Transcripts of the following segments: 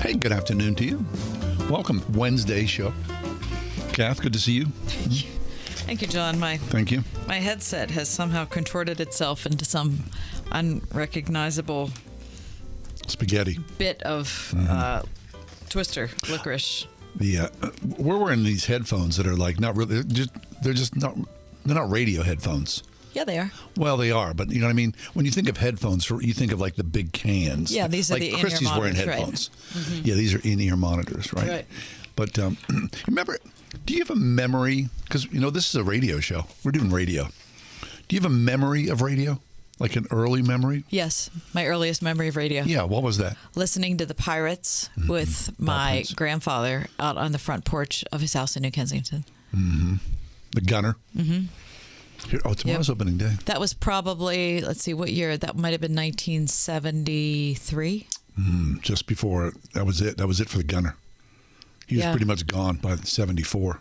Hey, good afternoon to you. Welcome, Wednesday show. Kath, good to see you. Thank you, John. Thank you. My headset has somehow contorted itself into some unrecognizable Spaghetti. bit of twister, licorice. We're wearing these headphones that are like not really. They're not radio headphones. Yeah, they are. Well, they are, but you know what I mean. When you think of headphones, you think of like the big cans. Yeah, these are like the in-ear Christy's wearing monitors, headphones. Right. Mm-hmm. Yeah, these are in-ear monitors, right? Right. But remember, do you have a memory? Because this is a radio show. We're doing radio. Do you have a memory of radio? Like an early memory? Yes, my earliest memory of radio. Yeah, what was that? Listening to the Pirates with my grandfather out on the front porch of his house in New Kensington. Mm-hmm. The Gunner. Mm-hmm. Tomorrow's opening day. That was probably, let's see, what year? That might have been 1973. Just before, that was it. That was it for the Gunner. He was pretty much gone by 74.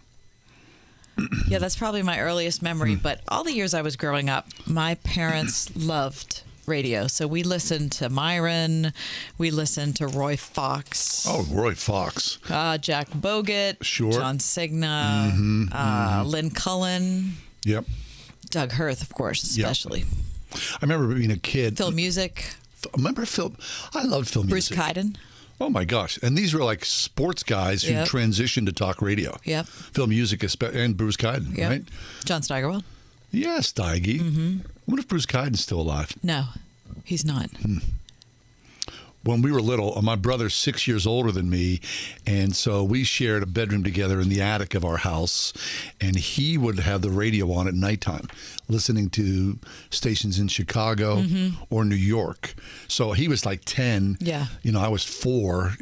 Yeah, that's probably my earliest memory. But all the years I was growing up, my parents loved radio. So we listened to Myron. We listened to Roy Fox. Oh, Roy Fox. Jack Bogut. Sure. John Cigna. Lynn Cullen. Yep. Doug Hirth, of course, especially. Yep. I remember being a kid. Phil Music. Remember Phil? I loved Phil Bruce Music. Kyden. Oh, my gosh. And these were like sports guys who transitioned to talk radio. Yep. Phil Music and Bruce Kyden, right? John Steigerwald. Yeah, Steige. I wonder if Bruce Kyden's still alive. No, he's not. When we were little, my brother's 6 years older than me, and so we shared a bedroom together in the attic of our house, and he would have the radio on at nighttime, listening to stations in Chicago or New York. So he was like 10. Yeah. I was 4.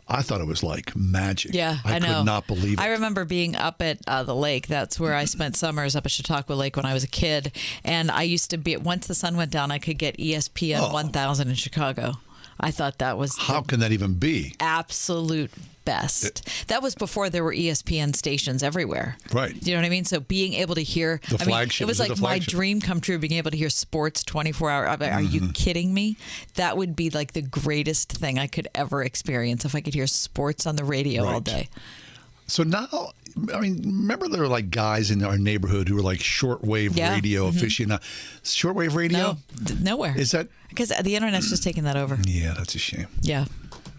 I thought it was like magic. Yeah, I know. I could not believe it. I remember being up at the lake. That's where I spent summers, up at Chautauqua Lake when I was a kid. And I used to be, once the sun went down, I could get ESPN 1000 in Chicago. I thought that was How can that even be? Absolute best. That was before there were ESPN stations everywhere. Right. Do you know what I mean? So being able to hear the flagship. It was like my dream come true, being able to hear sports 24 hours. Are you kidding me? That would be like the greatest thing I could ever experience if I could hear sports on the radio all day. So now, remember there were like guys in our neighborhood who were like shortwave radio aficionados. Shortwave radio? No, nowhere. Is that? Because the internet's just taking that over. Yeah, that's a shame. Yeah.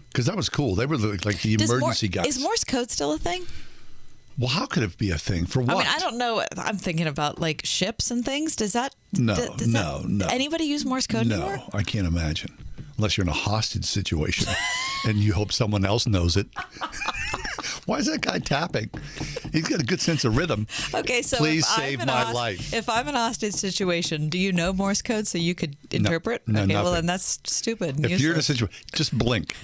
Because that was cool. They were like the emergency guys. Is Morse code still a thing? Well, how could it be a thing? For what? I don't know. I'm thinking about like ships and things. Does that? No. Anybody use Morse code anymore? No, I can't imagine. Unless you're in a hostage situation and you hope someone else knows it. Why is that guy tapping? He's got a good sense of rhythm. Okay, so please save my life. If I'm in a hostage situation, do you know Morse code so you could interpret? No, okay, nothing. well then that's stupid. If you're in a situation, just blink.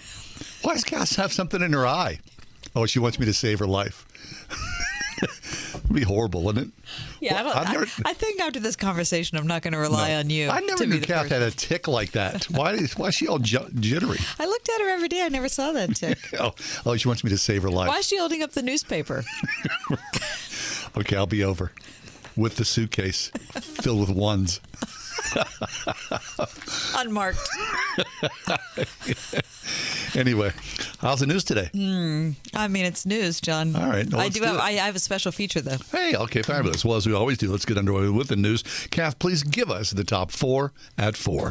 Why does Cass have something in her eye? Oh, she wants me to save her life. It'd be horrible, wouldn't it? Yeah, well, I think after this conversation, I'm not going to rely on you. I never knew Kath had a tick like that. Why is she all jittery? I looked at her every day. I never saw that tick. Oh, she wants me to save her life. Why is she holding up the newspaper? Okay, I'll be over with the suitcase filled with ones. Unmarked. Anyway, how's the news today? It's news, John. All right. Well, I have a special feature, though. Hey, okay, fabulous. Well, as we always do, let's get underway with the news. Kath, please give us the top 4 at 4.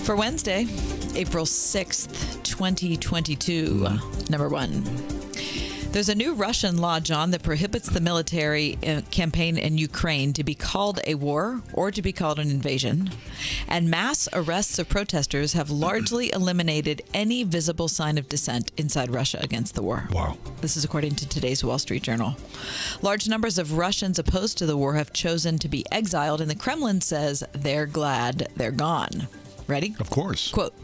For Wednesday, April 6th, 2022, number 1. There's a new Russian law, John, that prohibits the military campaign in Ukraine to be called a war or to be called an invasion. And mass arrests of protesters have largely eliminated any visible sign of dissent inside Russia against the war. Wow. This is according to today's Wall Street Journal. Large numbers of Russians opposed to the war have chosen to be exiled, and the Kremlin says they're glad they're gone. Ready? Of course. Quote,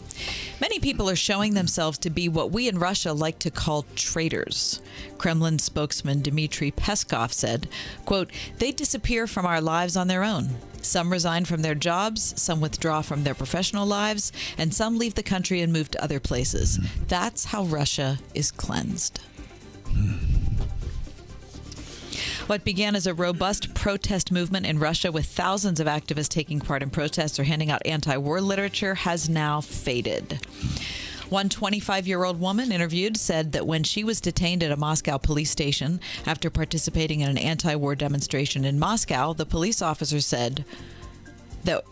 many people are showing themselves to be what we in Russia like to call traitors. Kremlin spokesman Dmitry Peskov said, quote, they disappear from our lives on their own. Some resign from their jobs, some withdraw from their professional lives, and some leave the country and move to other places. That's how Russia is cleansed. What began as a robust protest movement in Russia with thousands of activists taking part in protests or handing out anti-war literature has now faded. One 25-year-old woman interviewed said that when she was detained at a Moscow police station after participating in an anti-war demonstration in Moscow, the police officer said that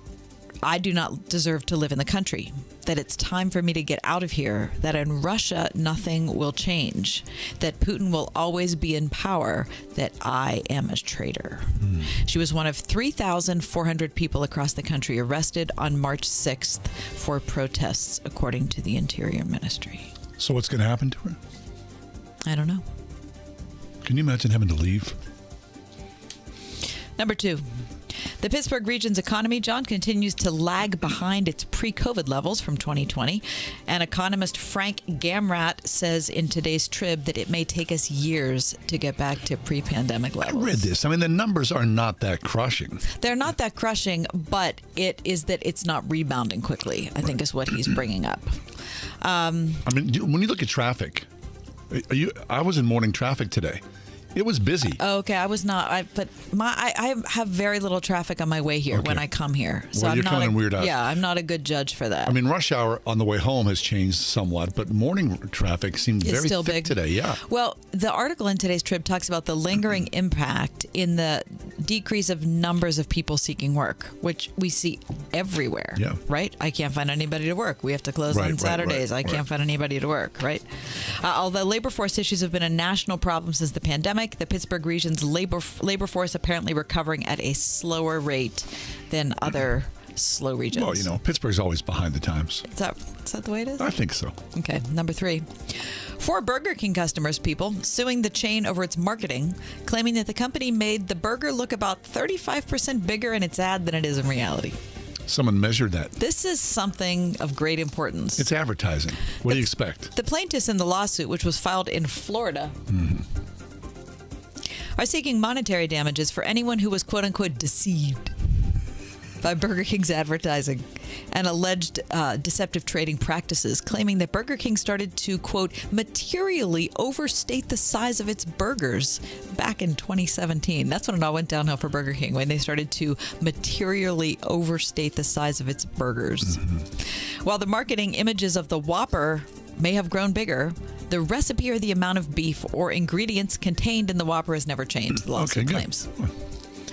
I do not deserve to live in the country, that it's time for me to get out of here, that in Russia nothing will change, that Putin will always be in power, that I am a traitor. She was one of 3,400 people across the country arrested on March 6th for protests, according to the Interior Ministry. So what's going to happen to her? I don't know. Can you imagine having to leave? Number 2. The Pittsburgh region's economy, John, continues to lag behind its pre-COVID levels from 2020. And economist Frank Gamrat says in today's Trib that it may take us years to get back to pre-pandemic levels. I read this. I mean, the numbers are not that crushing. They're not that crushing, but it is that it's not rebounding quickly, I think is what he's bringing up. I mean, when you look at traffic, I was in morning traffic today. It was busy. Okay, I was not. I have very little traffic on my way here when I come here. So well, you're I'm coming not weird out. Yeah, I'm not a good judge for that. I mean, rush hour on the way home has changed somewhat, but morning traffic seemed very still thick big today. Yeah. Well, the article in today's Trib talks about the lingering impact in the decrease of numbers of people seeking work, which we see everywhere. Yeah. Right? I can't find anybody to work. We have to close on Saturdays. I can't find anybody to work. Right? Although labor force issues have been a national problem since the pandemic, the Pittsburgh region's labor force apparently recovering at a slower rate than other slow regions. Well, you know, Pittsburgh's always behind the times. Is that the way it is? I think so. Okay, number 3. 4 Burger King customers, people, suing the chain over its marketing, claiming that the company made the burger look about 35% bigger in its ad than it is in reality. Someone measured that. This is something of great importance. It's advertising. What do you expect? The plaintiffs in the lawsuit, which was filed in Florida, are seeking monetary damages for anyone who was quote-unquote deceived by Burger King's advertising and alleged deceptive trading practices, claiming that Burger King started to, quote, materially overstate the size of its burgers back in 2017. That's when it all went downhill for Burger King, when they started to materially overstate the size of its burgers. While the marketing images of the Whopper may have grown bigger, the recipe or the amount of beef or ingredients contained in the Whopper has never changed, the lawsuit claims.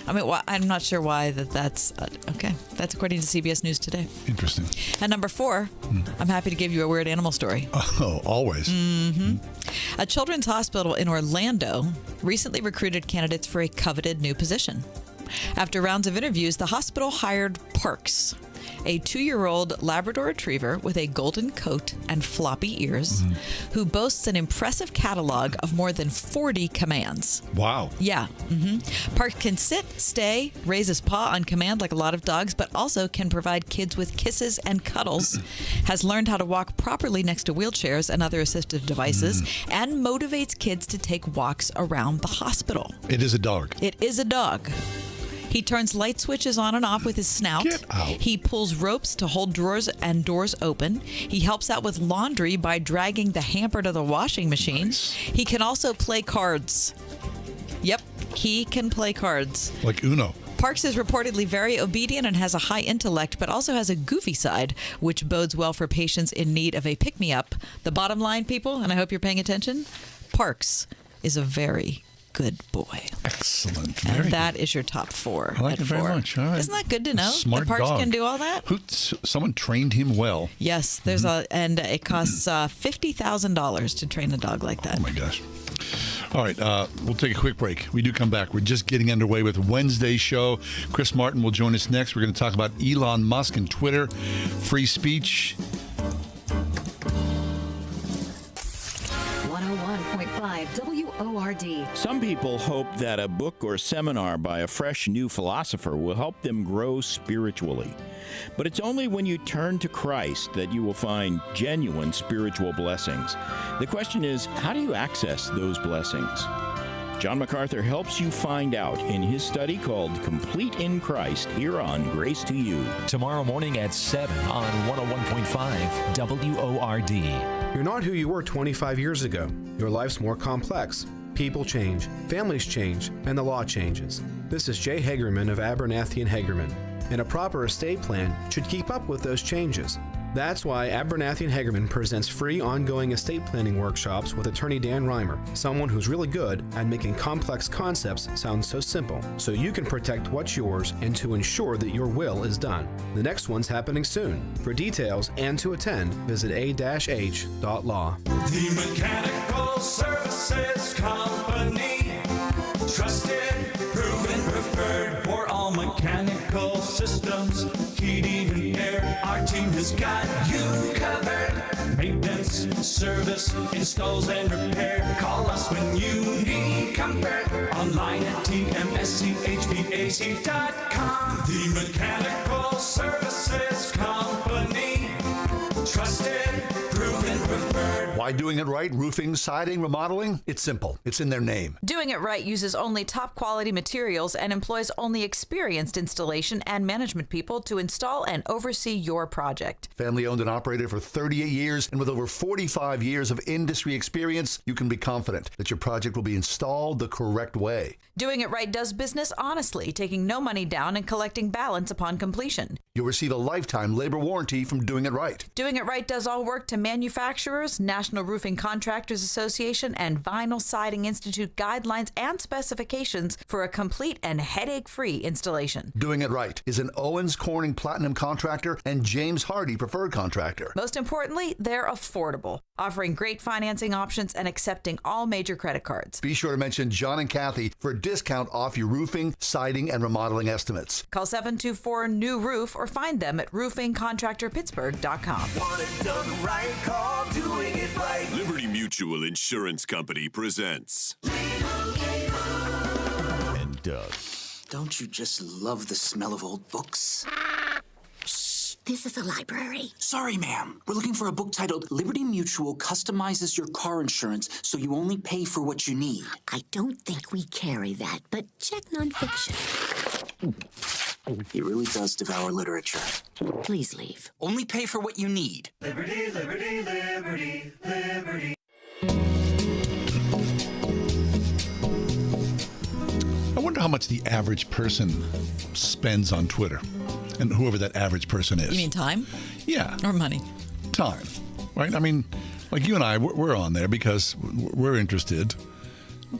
I mean, I'm not sure why that's okay. That's according to CBS News Today. Interesting. And number 4, I'm happy to give you a weird animal story. Oh, always. A children's hospital in Orlando recently recruited candidates for a coveted new position. After rounds of interviews, the hospital hired Parks, a 2-year-old Labrador Retriever with a golden coat and floppy ears, who boasts an impressive catalog of more than 40 commands. Wow. Yeah. Park can sit, stay, raise his paw on command like a lot of dogs, but also can provide kids with kisses and cuddles, has learned how to walk properly next to wheelchairs and other assistive devices, and motivates kids to take walks around the hospital. It is a dog. It is a dog. He turns light switches on and off with his snout. Get out. He pulls ropes to hold drawers and doors open. He helps out with laundry by dragging the hamper to the washing machine. Nice. He can also play cards. Yep, he can play cards. Like Uno. Parks is reportedly very obedient and has a high intellect, but also has a goofy side, which bodes well for patients in need of a pick-me-up. The bottom line, people, and I hope you're paying attention, Parks is a very good boy. Excellent. And Very that good. is your top 4. I like at it very 4. much. All right. Isn't that good to know? Smart that Parks dog. can do all that? Someone trained him well. Yes, there's and it costs $50,000 to train a dog like that. Oh my gosh. All right, we'll take a quick break. We do come back. We're just getting underway with Wednesday's show. Chris Martin will join us next. We're going to talk about Elon Musk and Twitter, free speech. 101.5 WORD. Some people hope that a book or seminar by a fresh new philosopher will help them grow spiritually. But it's only when you turn to Christ that you will find genuine spiritual blessings. The question is, how do you access those blessings? John MacArthur helps you find out in his study called Complete in Christ here on Grace to You. Tomorrow morning at 7 on 101.5 WORD. You're not who you were 25 years ago. Your life's more complex. People change, families change, and the law changes. This is Jay Hagerman of Abernathy & Hagerman, and a proper estate plan should keep up with those changes. That's why Abernathy and Hagerman presents free ongoing estate planning workshops with attorney Dan Reimer, someone who's really good at making complex concepts sound so simple, so you can protect what's yours and to ensure that your will is done. The next one's happening soon. For details and to attend, visit a-h.law. The Mechanical Services Company. Trusted, proven, preferred for all mechanical systems, heating and air. Our team has got you covered. Maintenance, service, installs and repair. Call us when you need comfort. Online at tmschvac.com. The Mechanical Services Company. Trusted, proven, preferred. Why doing it right? Roofing, siding, remodeling? It's simple. It's in their name. Doing It Right uses only top quality materials and employs only experienced installation and management people to install and oversee your project. Family owned and operated for 38 years, and with over 45 years of industry experience, you can be confident that your project will be installed the correct way. Doing It Right does business honestly, taking no money down and collecting balance upon completion. You'll receive a lifetime labor warranty from Doing It Right. Doing It Right does all work to manufacturers, National Roofing Contractors Association, and Vinyl Siding Institute guidelines and specifications for a complete and headache-free installation. Doing It Right is an Owens Corning Platinum contractor and James Hardy preferred contractor. Most importantly, they're affordable, offering great financing options and accepting all major credit cards. Be sure to mention John and Kathy for a discount off your roofing, siding, and remodeling estimates. Call 724-NEW-ROOF or find them at roofingcontractorpittsburgh.com. Want it done right, call Doing It Right. Liberty Mutual Insurance Company presents. And Doug. Don't you just love the smell of old books? Shh, this is a library. Sorry, ma'am. We're looking for a book titled Liberty Mutual Customizes Your Car Insurance so you only pay for what you need. I don't think we carry that, but check nonfiction. He really does devour literature. Please leave. Only pay for what you need. Liberty, liberty, liberty, liberty. I wonder how much the average person spends on Twitter, and whoever that average person is. You mean time? Yeah. Or money? Time, right? I mean, like you and I, we're on there because we're interested.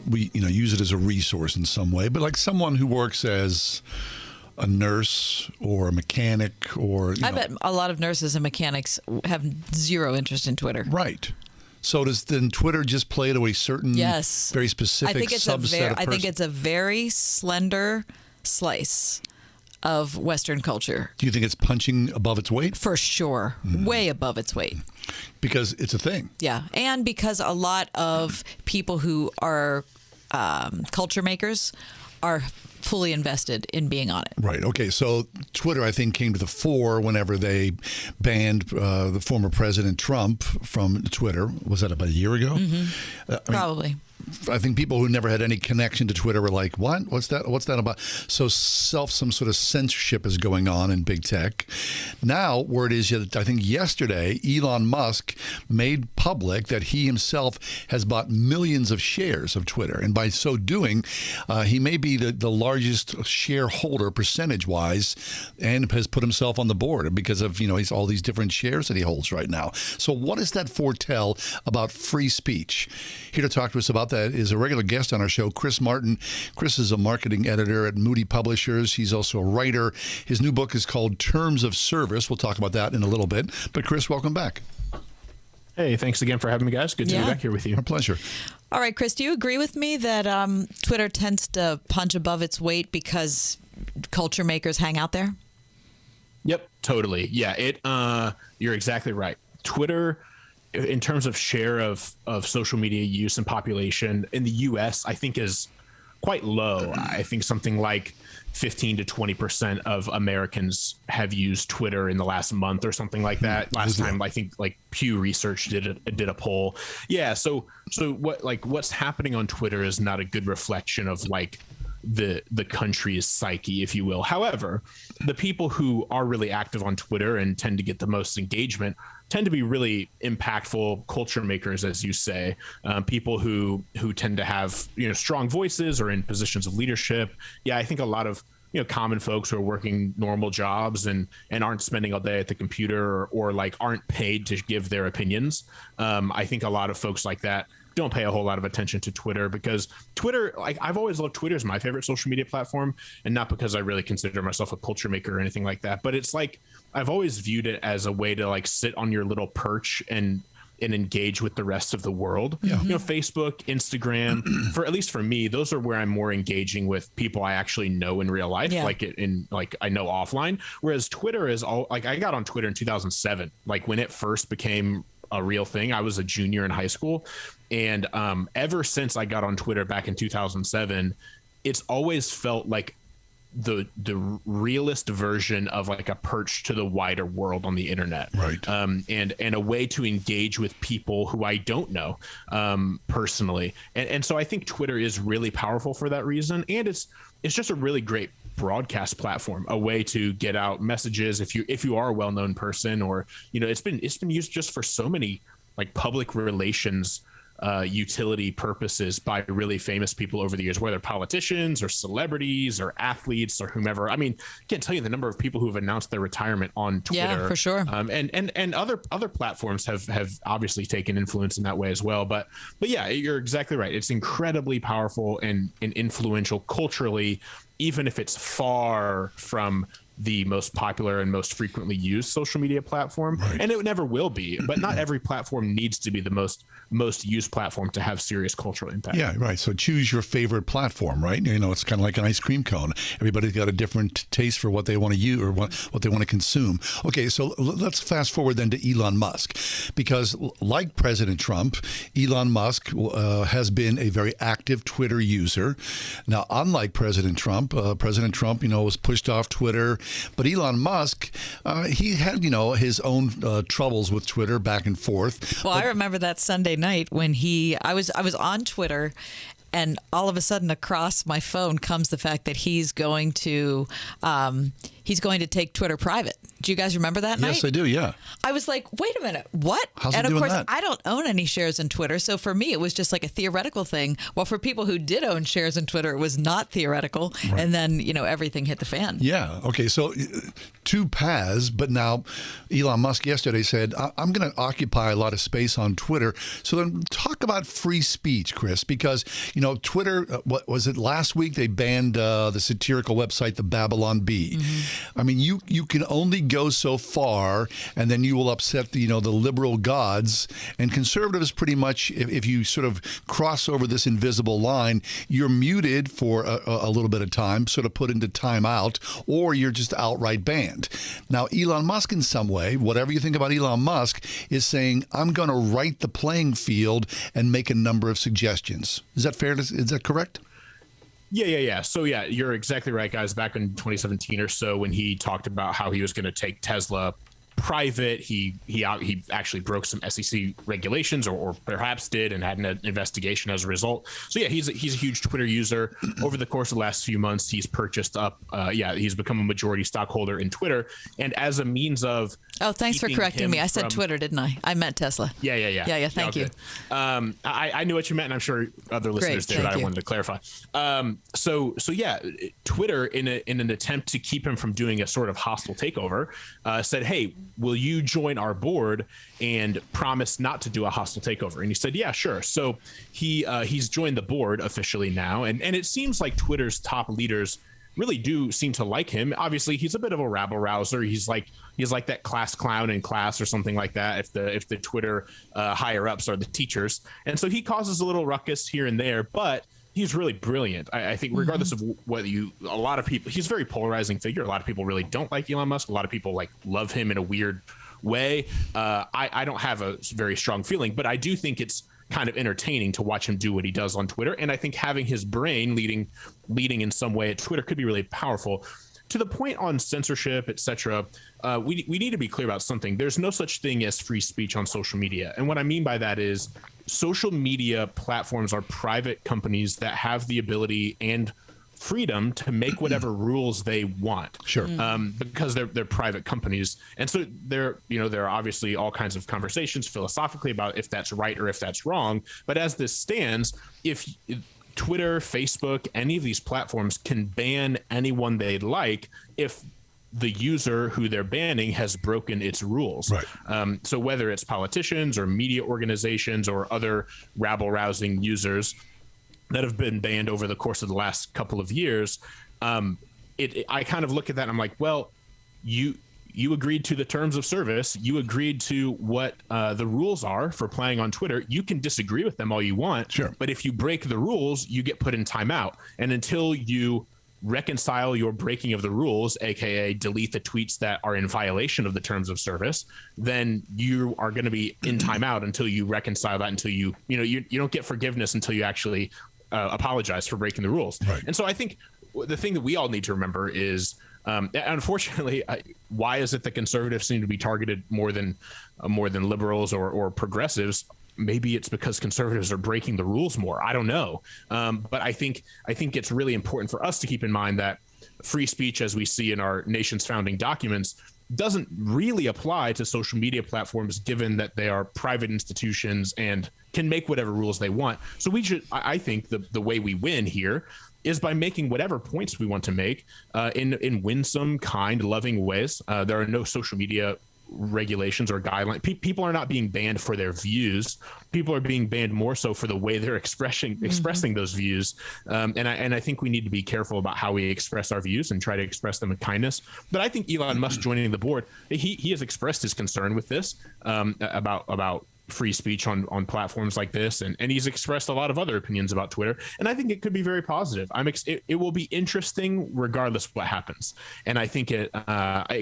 We, use it as a resource in some way. But like someone who works as a nurse or a mechanic or... I bet a lot of nurses and mechanics have zero interest in Twitter. Right. So does then Twitter just play to a certain very specific subset of I think it's a very slender slice of Western culture. Do you think it's punching above its weight? For sure. Way above its weight. Because it's a thing. Yeah. And because a lot of people who are culture makers are fully invested in being on it. Right. Okay. So Twitter, I think, came to the fore whenever they banned the former President Trump from Twitter. Was that about a year ago? Probably. I think people who never had any connection to Twitter were like, what? What's that about? So some sort of censorship is going on in big tech. Now, word is that I think yesterday, Elon Musk made public that he himself has bought millions of shares of Twitter. And by so doing, he may be the largest shareholder percentage-wise and has put himself on the board because of, he's all these different shares that he holds right now. So what does that foretell about free speech? Here to talk to us about that is a regular guest on our show, Chris Martin. Chris is a marketing editor at Moody Publishers. He's also a writer. His new book is called Terms of Service. We'll talk about that in a little bit. But Chris, welcome back. Hey, thanks again for having me, guys. Good to be back here with you. Our pleasure. All right, Chris, do you agree with me that Twitter tends to punch above its weight because culture makers hang out there? Yep, totally. Yeah, you're exactly right. Twitter, in terms of share of social media use and population in the U.S., I think is quite low. I think something like 15 to 20% of Americans have used Twitter in the last month or something like that. Last time, I think like Pew Research did a poll. Yeah. So what's happening on Twitter is not a good reflection of like the country's psyche, if you will. However, the people who are really active on Twitter and tend to get the most engagement tend to be really impactful culture makers, as you say, people who tend to have strong voices or in positions of leadership. Yeah, I think a lot of common folks who are working normal jobs and aren't spending all day at the computer or like aren't paid to give their opinions. I think a lot of folks like that don't pay a whole lot of attention to Twitter, because Twitter, like, I've always loved Twitter as my favorite social media platform, and not because I really consider myself a culture maker or anything like that, but it's like I've always viewed it as a way to like sit on your little perch and engage with the rest of the world. Facebook, Instagram, for at least for me, those are where I'm more engaging with people I actually know in real life, like I know offline. Whereas Twitter is all like, I got on Twitter in 2007, like when it first became a real thing. I was a junior in high school, and ever since I got on Twitter back in 2007, it's always felt like the realest version of like a perch to the wider world on the internet, right? And a way to engage with people who I don't know personally, and so I think Twitter is really powerful for that reason, and it's just a really great broadcast platform, a way to get out messages if you are a well-known person, or it's been used just for so many like public relations utility purposes by really famous people over the years, whether politicians or celebrities or athletes or whomever. I mean, I can't tell you the number of people who have announced their retirement on Twitter. Yeah, for sure. And other platforms have obviously taken influence in that way as well. But yeah, you're exactly right. It's incredibly powerful and influential culturally, even if it's far from the most popular and most frequently used social media platform. Right. And it never will be, but not every platform needs to be the most used platform to have serious cultural impact. Yeah, right. So choose your favorite platform, right? It's kind of like an ice cream cone. Everybody's got a different taste for what they want to use or what they want to consume. Okay, so let's fast forward then to Elon Musk, because like President Trump, Elon Musk has been a very active Twitter user. Now, unlike President Trump was pushed off Twitter. But Elon Musk, he had, his own troubles with Twitter back and forth. Well, I remember that Sunday night when I was on Twitter, and all of a sudden across my phone comes the fact that he's going to take Twitter private. Do you guys remember that night? Yes, I do. Yeah. I was like, wait a minute, what? How's and he of doing course, that? I don't own any shares in Twitter, so for me, it was just like a theoretical thing. Well, for people who did own shares in Twitter, it was not theoretical, right. And then everything hit the fan. Yeah. Okay. So two paths, but now Elon Musk yesterday said, "I'm going to occupy a lot of space on Twitter." So then, talk about free speech, Chris, because Twitter. What was it last week? They banned the satirical website, the Babylon Bee. Mm-hmm. I mean, you can only go so far, and then you will upset the liberal gods. And conservatives, pretty much, if you sort of cross over this invisible line, you're muted for a little bit of time, sort of put into timeout, or you're just outright banned. Now, Elon Musk, in some way, whatever you think about Elon Musk, is saying, I'm going to right the playing field and make a number of suggestions. Is that fair? Is that correct? Yeah. So yeah, you're exactly right, guys. Back in 2017 or so, when he talked about how he was going to take Tesla private, he actually broke some SEC regulations, or perhaps did, and had an investigation as a result. So yeah, he's a huge Twitter user. Over the course of the last few months, he's purchased up. He's become a majority stockholder in Twitter, and as a means of thanks for correcting me. I said Twitter, didn't I? I meant Tesla. Yeah. Thank you. I knew what you meant, and I'm sure other listeners did. But I wanted to clarify. So yeah, Twitter, in an attempt to keep him from doing a sort of hostile takeover, said, "Hey, will you join our board and promise not to do a hostile takeover?" And he said, "Yeah, sure." So he's joined the board officially now, and it seems like Twitter's top leaders really do seem to like him. Obviously, he's a bit of a rabble rouser. He's like that class clown in class or something like that, if the Twitter higher ups are the teachers. And so he causes a little ruckus here and there, but he's really brilliant. I think regardless of whether a lot of people, he's a very polarizing figure. A lot of people really don't like Elon Musk. A lot of people love him in a weird way. I don't have a very strong feeling, but I do think it's kind of entertaining to watch him do what he does on Twitter. And I think having his brain leading in some way at Twitter could be really powerful. To the point on censorship, etc., we need to be clear about something. There's no such thing as free speech on social media. And what I mean by that is social media platforms are private companies that have the ability and freedom to make whatever rules they want. Sure. Because they're private companies. And so there are obviously all kinds of conversations philosophically about if that's right or if that's wrong. But as this stands, if Twitter, Facebook, any of these platforms can ban anyone they'd like if the user who they're banning has broken its rules. Right. So whether it's politicians or media organizations or other rabble-rousing users that have been banned over the course of the last couple of years, I kind of look at that and I'm like, well, you agreed to the terms of service. You agreed to what the rules are for playing on Twitter. You can disagree with them all you want. Sure. But if you break the rules, you get put in timeout. And until you reconcile your breaking of the rules, aka delete the tweets that are in violation of the terms of service, then you are going to be in timeout until you reconcile that, until you don't get forgiveness until you actually apologize for breaking the rules. Right. And so I think the thing that we all need to remember is, unfortunately, why is it that conservatives seem to be targeted more than liberals or progressives? Maybe it's because conservatives are breaking the rules more. I don't know. But I think it's really important for us to keep in mind that free speech, as we see in our nation's founding documents, doesn't really apply to social media platforms, given that they are private institutions and can make whatever rules they want. So I think the way we win here is by making whatever points we want to make in winsome, kind, loving ways. There are no social media regulations or guidelines. People are not being banned for their views. People are being banned more so for the way they're expressing those views. And I think we need to be careful about how we express our views and try to express them with kindness. But I think Elon Musk joining the board, he has expressed his concern with this about free speech on platforms like this, and he's expressed a lot of other opinions about Twitter, and I think it could be very positive. It will be interesting regardless of what happens, and I think it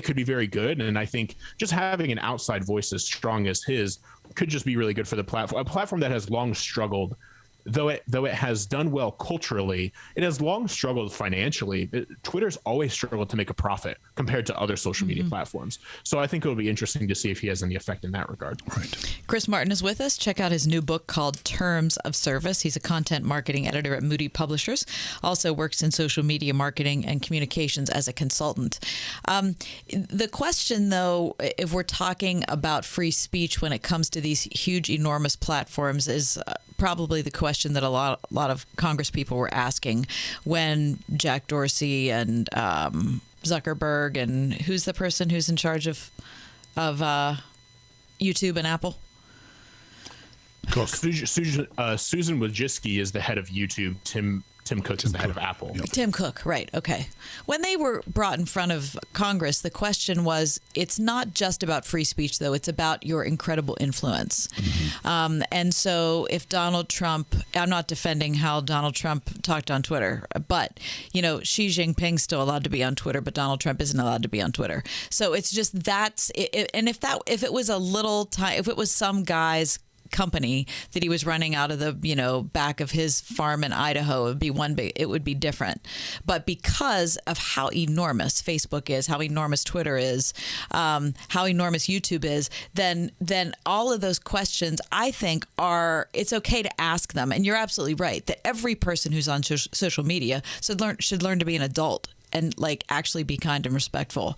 could be very good. And I think just having an outside voice as strong as his could just be really good for the platform, a platform that has long struggled. Though it has done well culturally, it has long struggled financially. Twitter's always struggled to make a profit compared to other social media platforms. So I think it'll be interesting to see if he has any effect in that regard. Right. Chris Martin is with us. Check out his new book called Terms of Service. He's a content marketing editor at Moody Publishers. Also works in social media marketing and communications as a consultant. The question, though, if we're talking about free speech when it comes to these huge, enormous platforms, is probably the question that a lot of Congress people were asking when Jack Dorsey and Zuckerberg and who's the person who's in charge of YouTube and Apple? Susan Wojcicki is the head of YouTube. Tim Cook is the head of Apple. Yep. Tim Cook, right. Okay. When they were brought in front of Congress, the question was, it's not just about free speech, though. It's about your incredible influence. And so if Donald Trump, I'm not defending how Donald Trump talked on Twitter, but, Xi Jinping's still allowed to be on Twitter, but Donald Trump isn't allowed to be on Twitter. So it's just and if it was if it was some guy's company that he was running out of the back of his farm in Idaho, it would be different. But because of how enormous Facebook is, how enormous Twitter is, how enormous YouTube is, then all of those questions, I think, it's okay to ask them. And you're absolutely right that every person who's on social media should learn to be an adult and actually be kind and respectful,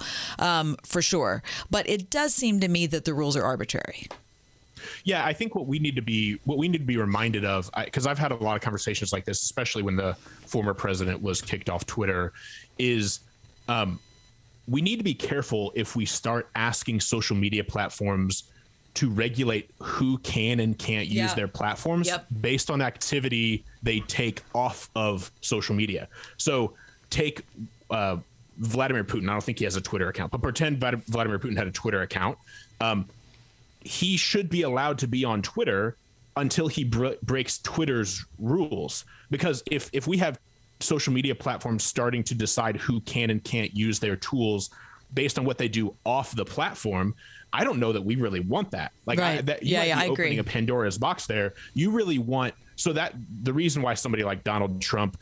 for sure. But it does seem to me that the rules are arbitrary. Yeah, I think what we need to be reminded of, because I've had a lot of conversations like this, especially when the former president was kicked off Twitter, is we need to be careful if we start asking social media platforms to regulate who can and can't use their platforms based on activity they take off of social media. So take Vladimir Putin. I don't think he has a Twitter account, but pretend Vladimir Putin had a Twitter account. He should be allowed to be on Twitter until he breaks Twitter's rules. Because if we have social media platforms starting to decide who can and can't use their tools based on what they do off the platform, I don't know that we really want that. I opening agree. a Pandora's box there. You really want, so that the reason why somebody like Donald Trump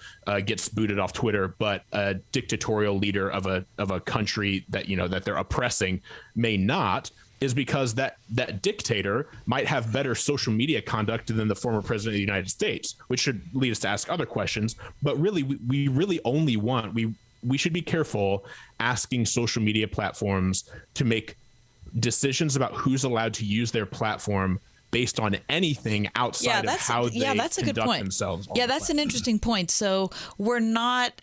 gets booted off Twitter, but a dictatorial leader of a country that that they're oppressing may not, is because that dictator might have better social media conduct than the former president of the United States, which should lead us to ask other questions. But really, we really only want, we should be careful asking social media platforms to make decisions about who's allowed to use their platform based on anything outside of how they that's a good conduct point. themselves. Yeah, that's an interesting point. So we're not,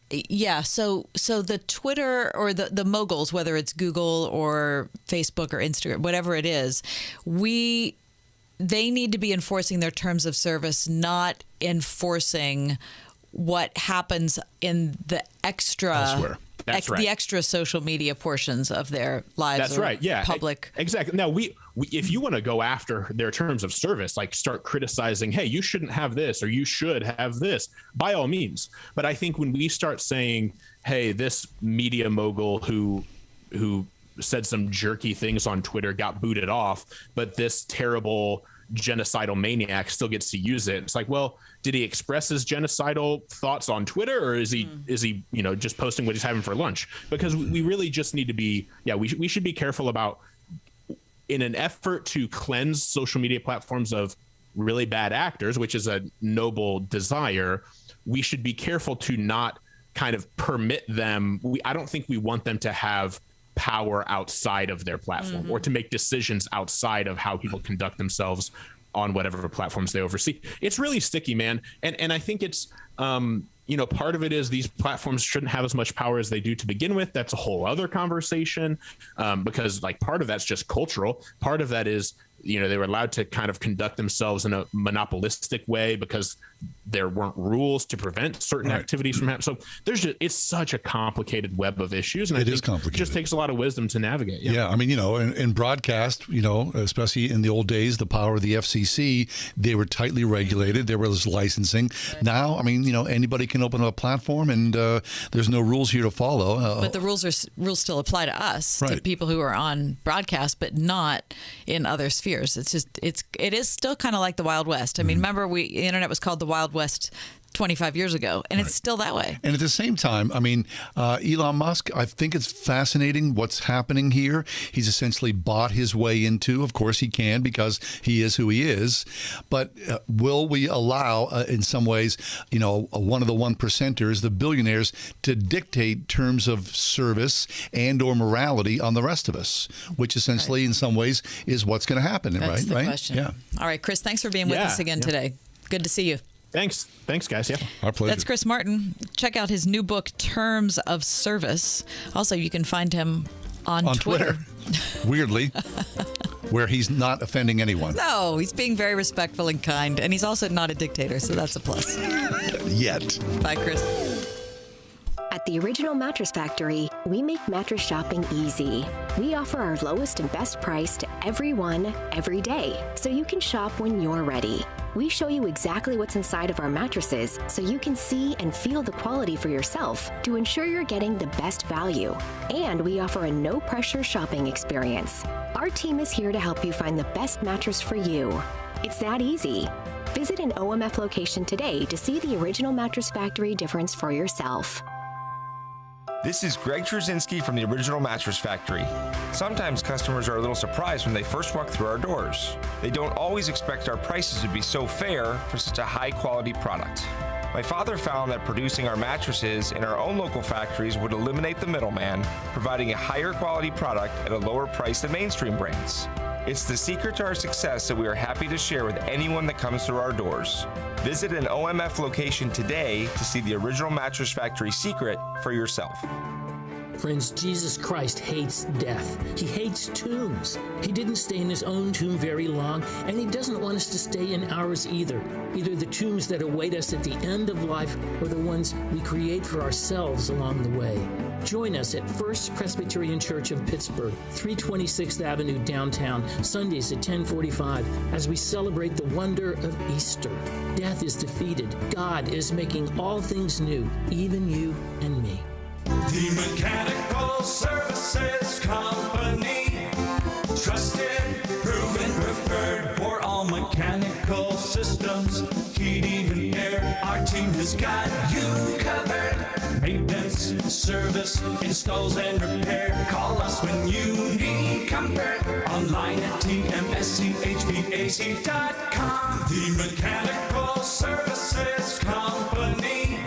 so the Twitter or the moguls, whether it's Google or Facebook or Instagram, whatever it is, they need to be enforcing their terms of service, not enforcing what happens in the extra Elsewhere. That's right. The extra social media portions of their lives. That's right. Yeah. Public. Exactly. Now, we if you want to go after their terms of service, like start criticizing, hey, you shouldn't have this or you should have this, by all means. But I think when we start saying, hey, this media mogul who said some jerky things on Twitter got booted off, but this terrible genocidal maniac still gets to use it. It's like, well, did he express his genocidal thoughts on Twitter, or is he just posting what he's having for lunch? Because we really just need to be, we should be careful about, in an effort to cleanse social media platforms of really bad actors, which is a noble desire, we should be careful to not kind of permit them. I don't think we want them to have power outside of their platform or to make decisions outside of how people conduct themselves on whatever platforms they oversee. It's really sticky, man. And I think it's, part of it is these platforms shouldn't have as much power as they do to begin with. That's a whole other conversation, because like part of that's just cultural. Part of that is, they were allowed to kind of conduct themselves in a monopolistic way because there weren't rules to prevent certain activities from happening. So it's such a complicated web of issues, and I think it just takes a lot of wisdom to navigate. Yeah, I mean, in broadcast, especially in the old days, the power of the FCC, they were tightly regulated. There was licensing. Now, I mean, anybody can open up a platform, and there's no rules here to follow. But the rules still apply to us, to people who are on broadcast, but not in other spheres. It is still kind of like the Wild West. I mean, remember the internet was called the Wild West 25 years ago, and it's still that way. And at the same time, I mean, Elon Musk, I think it's fascinating what's happening here. He's essentially bought his way into, of course he can because he is who he is, but will we allow, in some ways, one of the one percenters, the billionaires, to dictate terms of service and or morality on the rest of us, which essentially in some ways is what's going to happen, That's the right? question. Yeah. All right, Chris, thanks for being with us again today. Good to see you. Thanks, guys. Yeah, our pleasure. That's Chris Martin. Check out his new book, Terms of Service. Also, you can find him on Twitter. Weirdly, where he's not offending anyone. No, he's being very respectful and kind, and he's also not a dictator, so that's a plus. Yet. Bye, Chris. At the Original Mattress Factory, we make mattress shopping easy. We offer our lowest and best price to everyone, every day, so you can shop when you're ready. We show you exactly what's inside of our mattresses so you can see and feel the quality for yourself to ensure you're getting the best value. And we offer a no-pressure shopping experience. Our team is here to help you find the best mattress for you. It's that easy. Visit an OMF location today to see the Original Mattress Factory difference for yourself. This is Greg Trzynski from the Original Mattress Factory. Sometimes customers are a little surprised when they first walk through our doors. They don't always expect our prices to be so fair for such a high-quality product. My father found that producing our mattresses in our own local factories would eliminate the middleman, providing a higher quality product at a lower price than mainstream brands. It's the secret to our success that we are happy to share with anyone that comes through our doors. Visit an OMF location today to see the Original Mattress Factory secret for yourself. Friends, Jesus Christ hates death. He hates tombs. He didn't stay in his own tomb very long, and he doesn't want us to stay in ours either. Either the tombs that await us at the end of life or the ones we create for ourselves along the way. Join us at First Presbyterian Church of Pittsburgh, 326th Avenue downtown, Sundays at 10:45, as we celebrate the wonder of Easter. Death is defeated. God is making all things new, even you and me. The Mechanical Services Company. Trusted, proven, preferred for all mechanical systems, heating and air. Our team has got you covered. Maintenance, service, installs, and repair. Call us when you need comfort. Online at tmschvac.com. The Mechanical Services Company.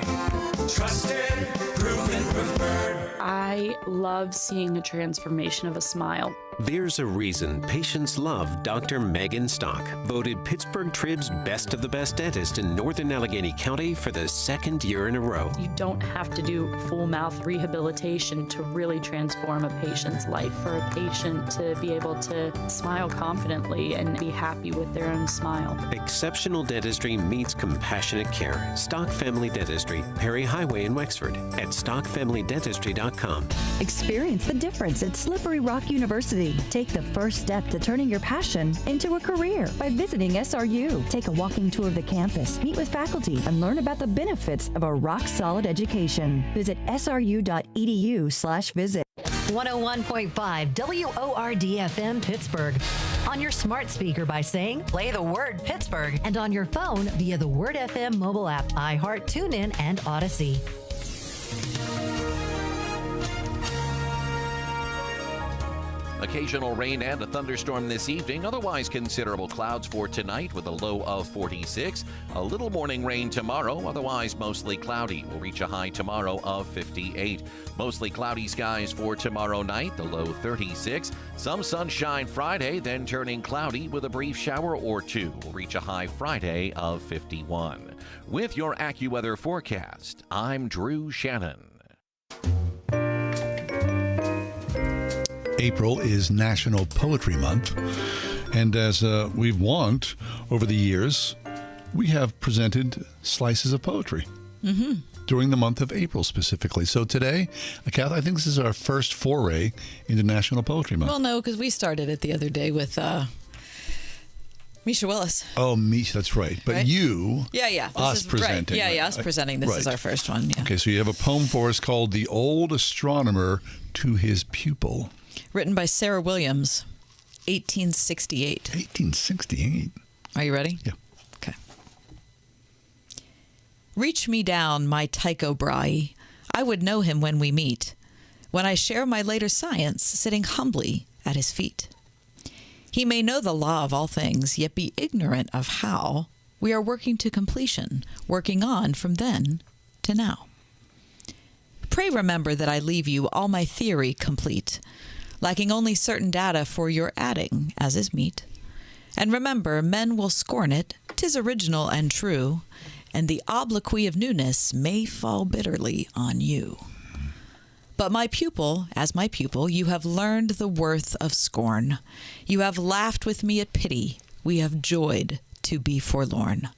Trusted, proven, preferred. I love seeing the transformation of a smile. There's a reason patients love Dr. Megan Stock, voted Pittsburgh Trib's best of the best dentist in Northern Allegheny County for the second year in a row. You don't have to do full mouth rehabilitation to really transform a patient's life. For a patient to be able to smile confidently and be happy with their own smile. Exceptional dentistry meets compassionate care. Stock Family Dentistry, Perry Highway in Wexford, at stockfamilydentistry.com. Experience the difference at Slippery Rock University. Take the first step to turning your passion into a career by visiting SRU. Take a walking tour of the campus, meet with faculty, and learn about the benefits of a rock-solid education. Visit sru.edu/visit. 101.5 WORD-FM Pittsburgh. On your smart speaker by saying, play the word Pittsburgh. And on your phone via the Word FM mobile app, iHeart, TuneIn, and Odyssey. Occasional rain and a thunderstorm this evening. Otherwise considerable clouds for tonight with a low of 46. A little morning rain tomorrow. Otherwise mostly cloudy. We'll reach a high tomorrow of 58. Mostly cloudy skies for tomorrow night. The low 36. Some sunshine Friday, then turning cloudy with a brief shower or two. We'll reach a high Friday of 51. With your AccuWeather forecast, I'm Drew Shannon. April is National Poetry Month, and as we've want over the years, we have presented slices of poetry during the month of April specifically. So today, Kath, I think this is our first foray into National Poetry Month. Well, no, because we started it the other day with Misha Willis. Oh, Misha, that's right. But right? you, us presenting. Right. Yeah, us presenting. This is our first one. Yeah. Okay, so you have a poem for us called The Old Astronomer to His Pupil. Written by Sarah Williams, 1868. 1868. Are you ready? Yeah. Okay. Reach me down, my Tycho Brahe. I would know him when we meet, when I share my later science, sitting humbly at his feet. He may know the law of all things, yet be ignorant of how we are working to completion, working on from then to now. Pray remember that I leave you all my theory complete, lacking only certain data for your adding, as is meet. And remember, men will scorn it, 'tis original and true, and the obloquy of newness may fall bitterly on you. But my pupil, as my pupil, you have learned the worth of scorn. You have laughed with me at pity, we have joyed to be forlorn.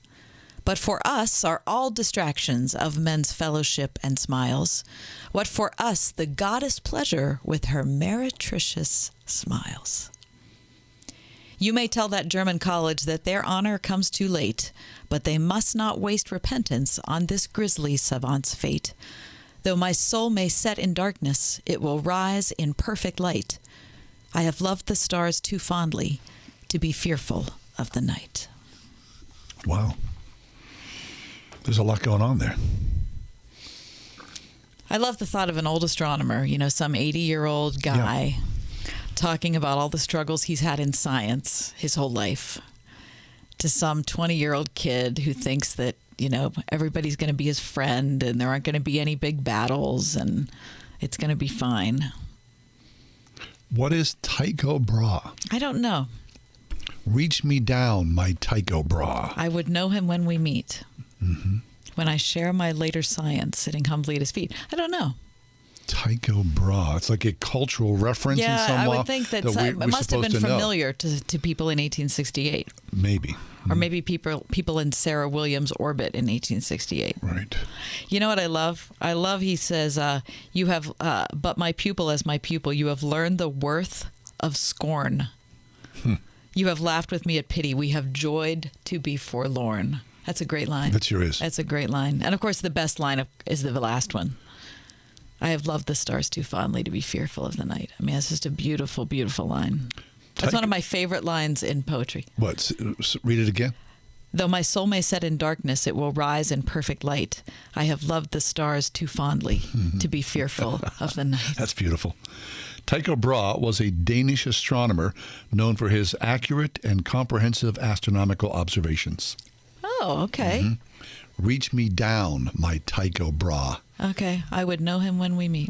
But for us are all distractions of men's fellowship and smiles. What for us the goddess pleasure with her meretricious smiles. You may tell that German college that their honor comes too late, but they must not waste repentance on this grisly savant's fate. Though my soul may set in darkness, it will rise in perfect light. I have loved the stars too fondly to be fearful of the night. Wow. There's a lot going on there. I love the thought of an old astronomer, some 80-year-old guy talking about all the struggles he's had in science his whole life, to some 20-year-old kid who thinks that, everybody's going to be his friend and there aren't going to be any big battles and it's going to be fine. What is Tycho Brahe? I don't know. Reach me down, my Tycho Brahe. I would know him when we meet. When I share my later science, sitting humbly at his feet. I don't know. Tycho Brahe. It's like a cultural reference in some way. I would think that it must have been familiar to people in 1868. Maybe. Or maybe people in Sarah Williams' orbit in 1868. Right. You know what I love? He says, you have, but my pupil as my pupil, you have learned the worth of scorn. You have laughed with me at pity. We have joyed to be forlorn. That's a great line. That sure is. That's a great line. And of course, the best line is the last one. I have loved the stars too fondly to be fearful of the night. I mean, it's just a beautiful, beautiful line. That's one of my favorite lines in poetry. What? Read it again. Though my soul may set in darkness, it will rise in perfect light. I have loved the stars too fondly to be fearful of the night. That's beautiful. Tycho Brahe was a Danish astronomer known for his accurate and comprehensive astronomical observations. Oh, okay. Reach me down, my Tycho bra. Okay, I would know him when we meet.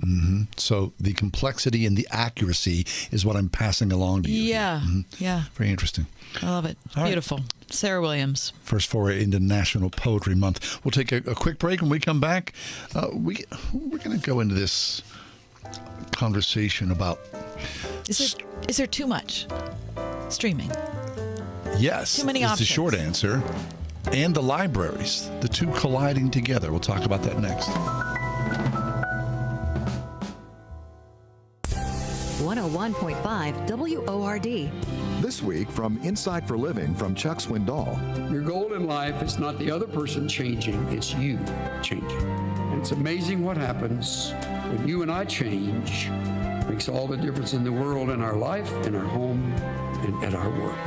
So the complexity and the accuracy is what I'm passing along to you. Yeah, yeah. Very interesting. I love it. All right. Beautiful. Sarah Williams. First foray into National Poetry Month. We'll take a quick break. When we come back, we're going to go into this conversation about... Is there too much streaming? Yes. Too many is options. The short answer. And the libraries, the two colliding together. We'll talk about that next. 101.5 WORD. This week from Insight for Living from Chuck Swindoll. Your goal in life is not the other person changing, it's you changing. And it's amazing what happens when you and I change. It makes all the difference in the world, in our life, in our home, and at our work.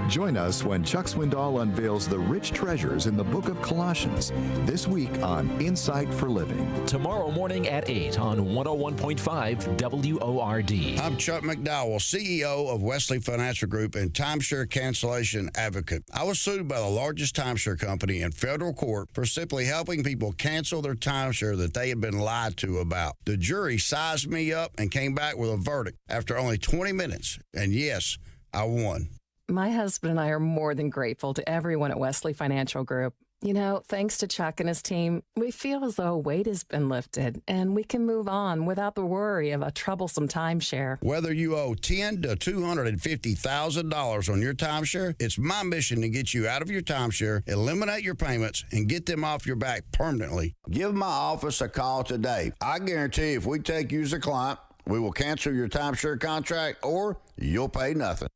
Join us when Chuck Swindoll unveils the rich treasures in the book of Colossians this week on Insight for Living. Tomorrow morning at 8 on 101.5 WORD. I'm Chuck McDowell, CEO of Wesley Financial Group and timeshare cancellation advocate. I was sued by the largest timeshare company in federal court for simply helping people cancel their timeshare that they had been lied to about. The jury sized me up and came back with a verdict after only 20 minutes. And yes, I won. My husband and I are more than grateful to everyone at Wesley Financial Group. You know, thanks to Chuck and his team, we feel as though a weight has been lifted and we can move on without the worry of a troublesome timeshare. Whether you owe $10,000 to $250,000 on your timeshare, it's my mission to get you out of your timeshare, eliminate your payments, and get them off your back permanently. Give my office a call today. I guarantee if we take you as a client, we will cancel your timeshare contract or you'll pay nothing.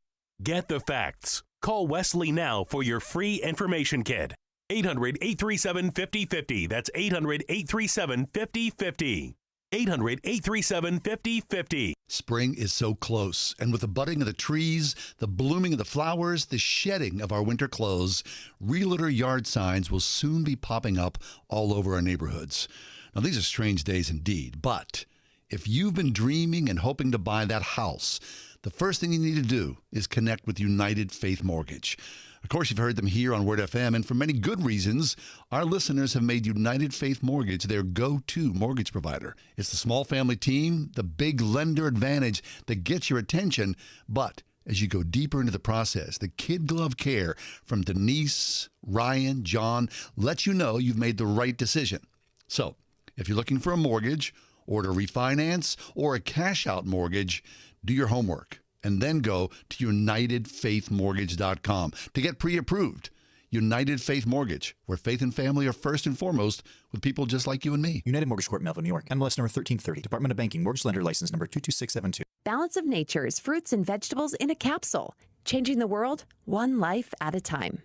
Get the facts. Call Wesley now for your free information kit. 800-837-5050. That's 800-837-5050. 800-837-5050. Spring is so close, and with the budding of the trees, the blooming of the flowers, the shedding of our winter clothes, realtor yard signs will soon be popping up all over our neighborhoods. Now, these are strange days indeed, but if you've been dreaming and hoping to buy that house, the first thing you need to do is connect with United Faith Mortgage. Of course, you've heard them here on Word FM, and for many good reasons, our listeners have made United Faith Mortgage their go-to mortgage provider. It's the small family team, the big lender advantage that gets your attention, but as you go deeper into the process, the kid glove care from Denise, Ryan, John lets you know you've made the right decision. So, if you're looking for a mortgage, or to refinance, or a cash-out mortgage, do your homework and then go to UnitedFaithMortgage.com to get pre-approved. United Faith Mortgage, where faith and family are first and foremost with people just like you and me. United Mortgage Corp, Melville, New York. MLS number 1330. Department of Banking. Mortgage Lender License number 22672. Balance of Nature's fruits and vegetables in a capsule. Changing the world, one life at a time.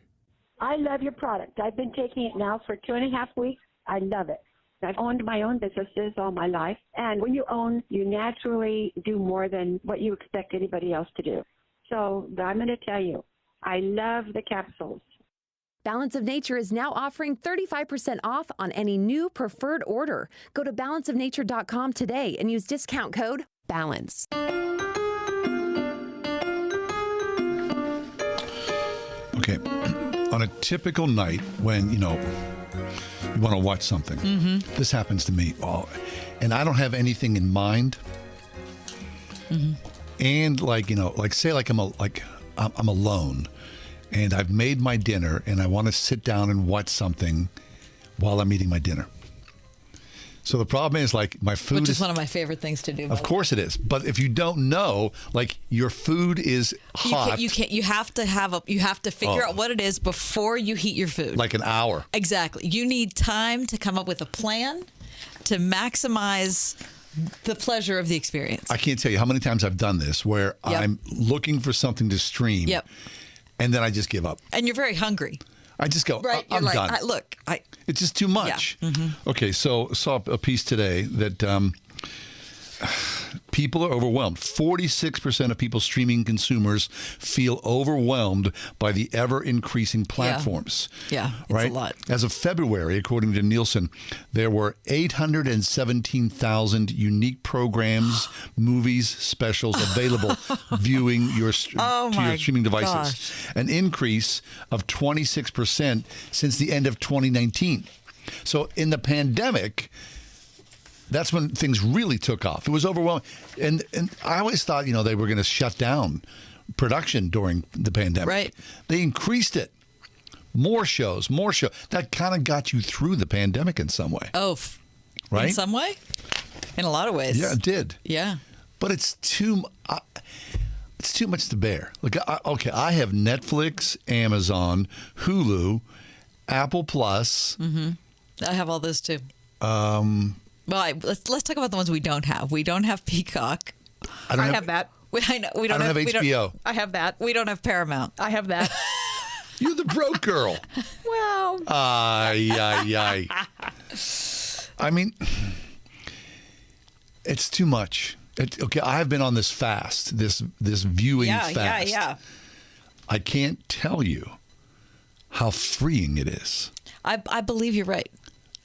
I love your product. I've been taking it now for 2.5 weeks. I love it. I've owned my own businesses all my life, and when you own, you naturally do more than what you expect anybody else to do. So I'm going to tell you, I love the capsules. Balance of Nature is now offering 35% off on any new preferred order. Go to balanceofnature.com today and use discount code BALANCE. Okay, on a typical night when, you want to watch something. Mm-hmm. This happens to me. And I don't have anything in mind. Mm-hmm. And say I'm alone and I've made my dinner and I want to sit down and watch something while I'm eating my dinner. So the problem is my food Which is one of my favorite things to do. Of course it is. But if you don't know, your food is hot. You have to figure out what it is before you heat your food. Like an hour. Exactly. You need time to come up with a plan to maximize the pleasure of the experience. I can't tell you how many times I've done this where I'm looking for something to stream. Yep. And then I just give up. And you're very hungry. I just go, right, I'm done. It's just too much. Yeah. Mm-hmm. Okay, so saw a piece today that People are overwhelmed. 46% of people streaming consumers feel overwhelmed by the ever-increasing platforms. Yeah, it's right? a lot. As of February, according to Nielsen, there were 817,000 unique programs, movies, specials available viewing your streaming devices. gosh. An increase of 26% since the end of 2019. So in the pandemic, that's when things really took off. It was overwhelming. And I always thought, they were going to shut down production during the pandemic. Right. They increased it. More shows. That kind of got you through the pandemic in some way. Oh, right? In some way? In a lot of ways. Yeah, it did. Yeah. But it's too much to bear. Look, I have Netflix, Amazon, Hulu, Apple Plus. Mm-hmm. I have all those too. Well, let's talk about the ones we don't have. We don't have Peacock. I have that. We don't have HBO. I have that. We don't have Paramount. I have that. You're the broke girl. Well. Ay. I mean, it's too much. Okay, I've been on this fast, this viewing fast. Yeah. I can't tell you how freeing it is. I believe you're right.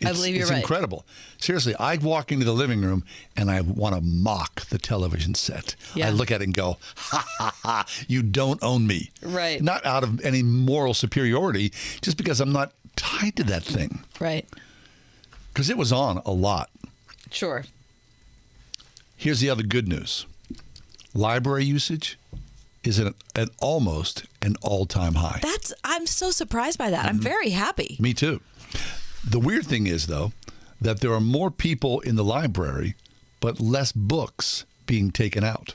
I believe you're right. It's incredible. Seriously, I walk into the living room and I want to mock the television set. Yeah. I look at it and go, ha, ha, ha, you don't own me. Right. Not out of any moral superiority, just because I'm not tied to that thing. Right. Because it was on a lot. Sure. Here's the other good news. Library usage is at almost an all-time high. I'm so surprised by that. I'm very happy. Me too. The weird thing is, though, that there are more people in the library, but less books being taken out.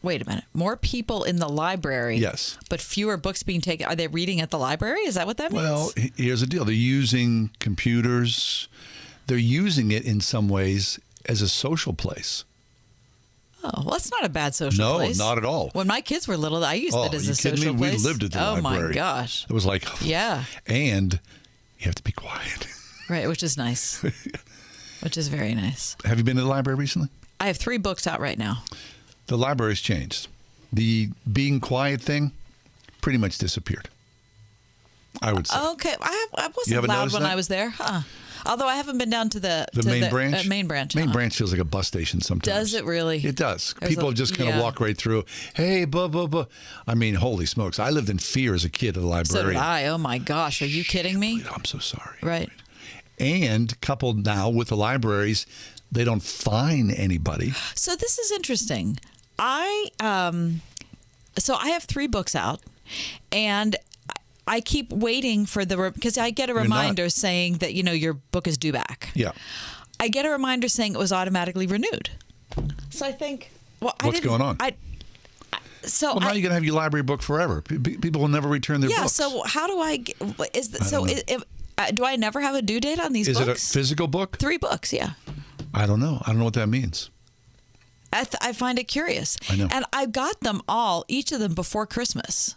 Wait a minute. More people in the library. Yes. But fewer books being taken. Are they reading at the library? Is that what that means? Well, here's the deal. They're using computers. They're using it in some ways as a social place. Oh, well, that's not a bad social place. No, not at all. When my kids were little, I used it as a social me? place. We lived at the library. library. Oh, my gosh. It was like, yeah. And you have to be quiet. Right, which is nice. Which is very nice. Have you been to the library recently? I have 3 books out right now. The library's changed. The being quiet thing pretty much disappeared, I would say. Okay. I wasn't loud when I was there. Huh. Although I haven't been down to the main branch. Main branch. Main branch feels like a bus station sometimes. Does it really? It does. People just kind of walk right through. Hey, blah, blah, blah. I mean, holy smokes. I lived in fear as a kid at the library. So did I. Oh, my gosh. Are you kidding me? I'm so sorry. Right. And coupled now with the libraries, they don't fine anybody. So this is interesting. I have 3 books out, and I keep waiting for because I get a reminder saying that your book is due back. Yeah. I get a reminder saying it was automatically renewed. So I think, what's going on? Now you're going to have your library book forever. People will never return their books. Yeah. So how do I? Do I never have a due date on these books? Is it a physical book? 3 books. Yeah. I don't know. I don't know what that means. I find it curious. I know. And I got them each of them before Christmas.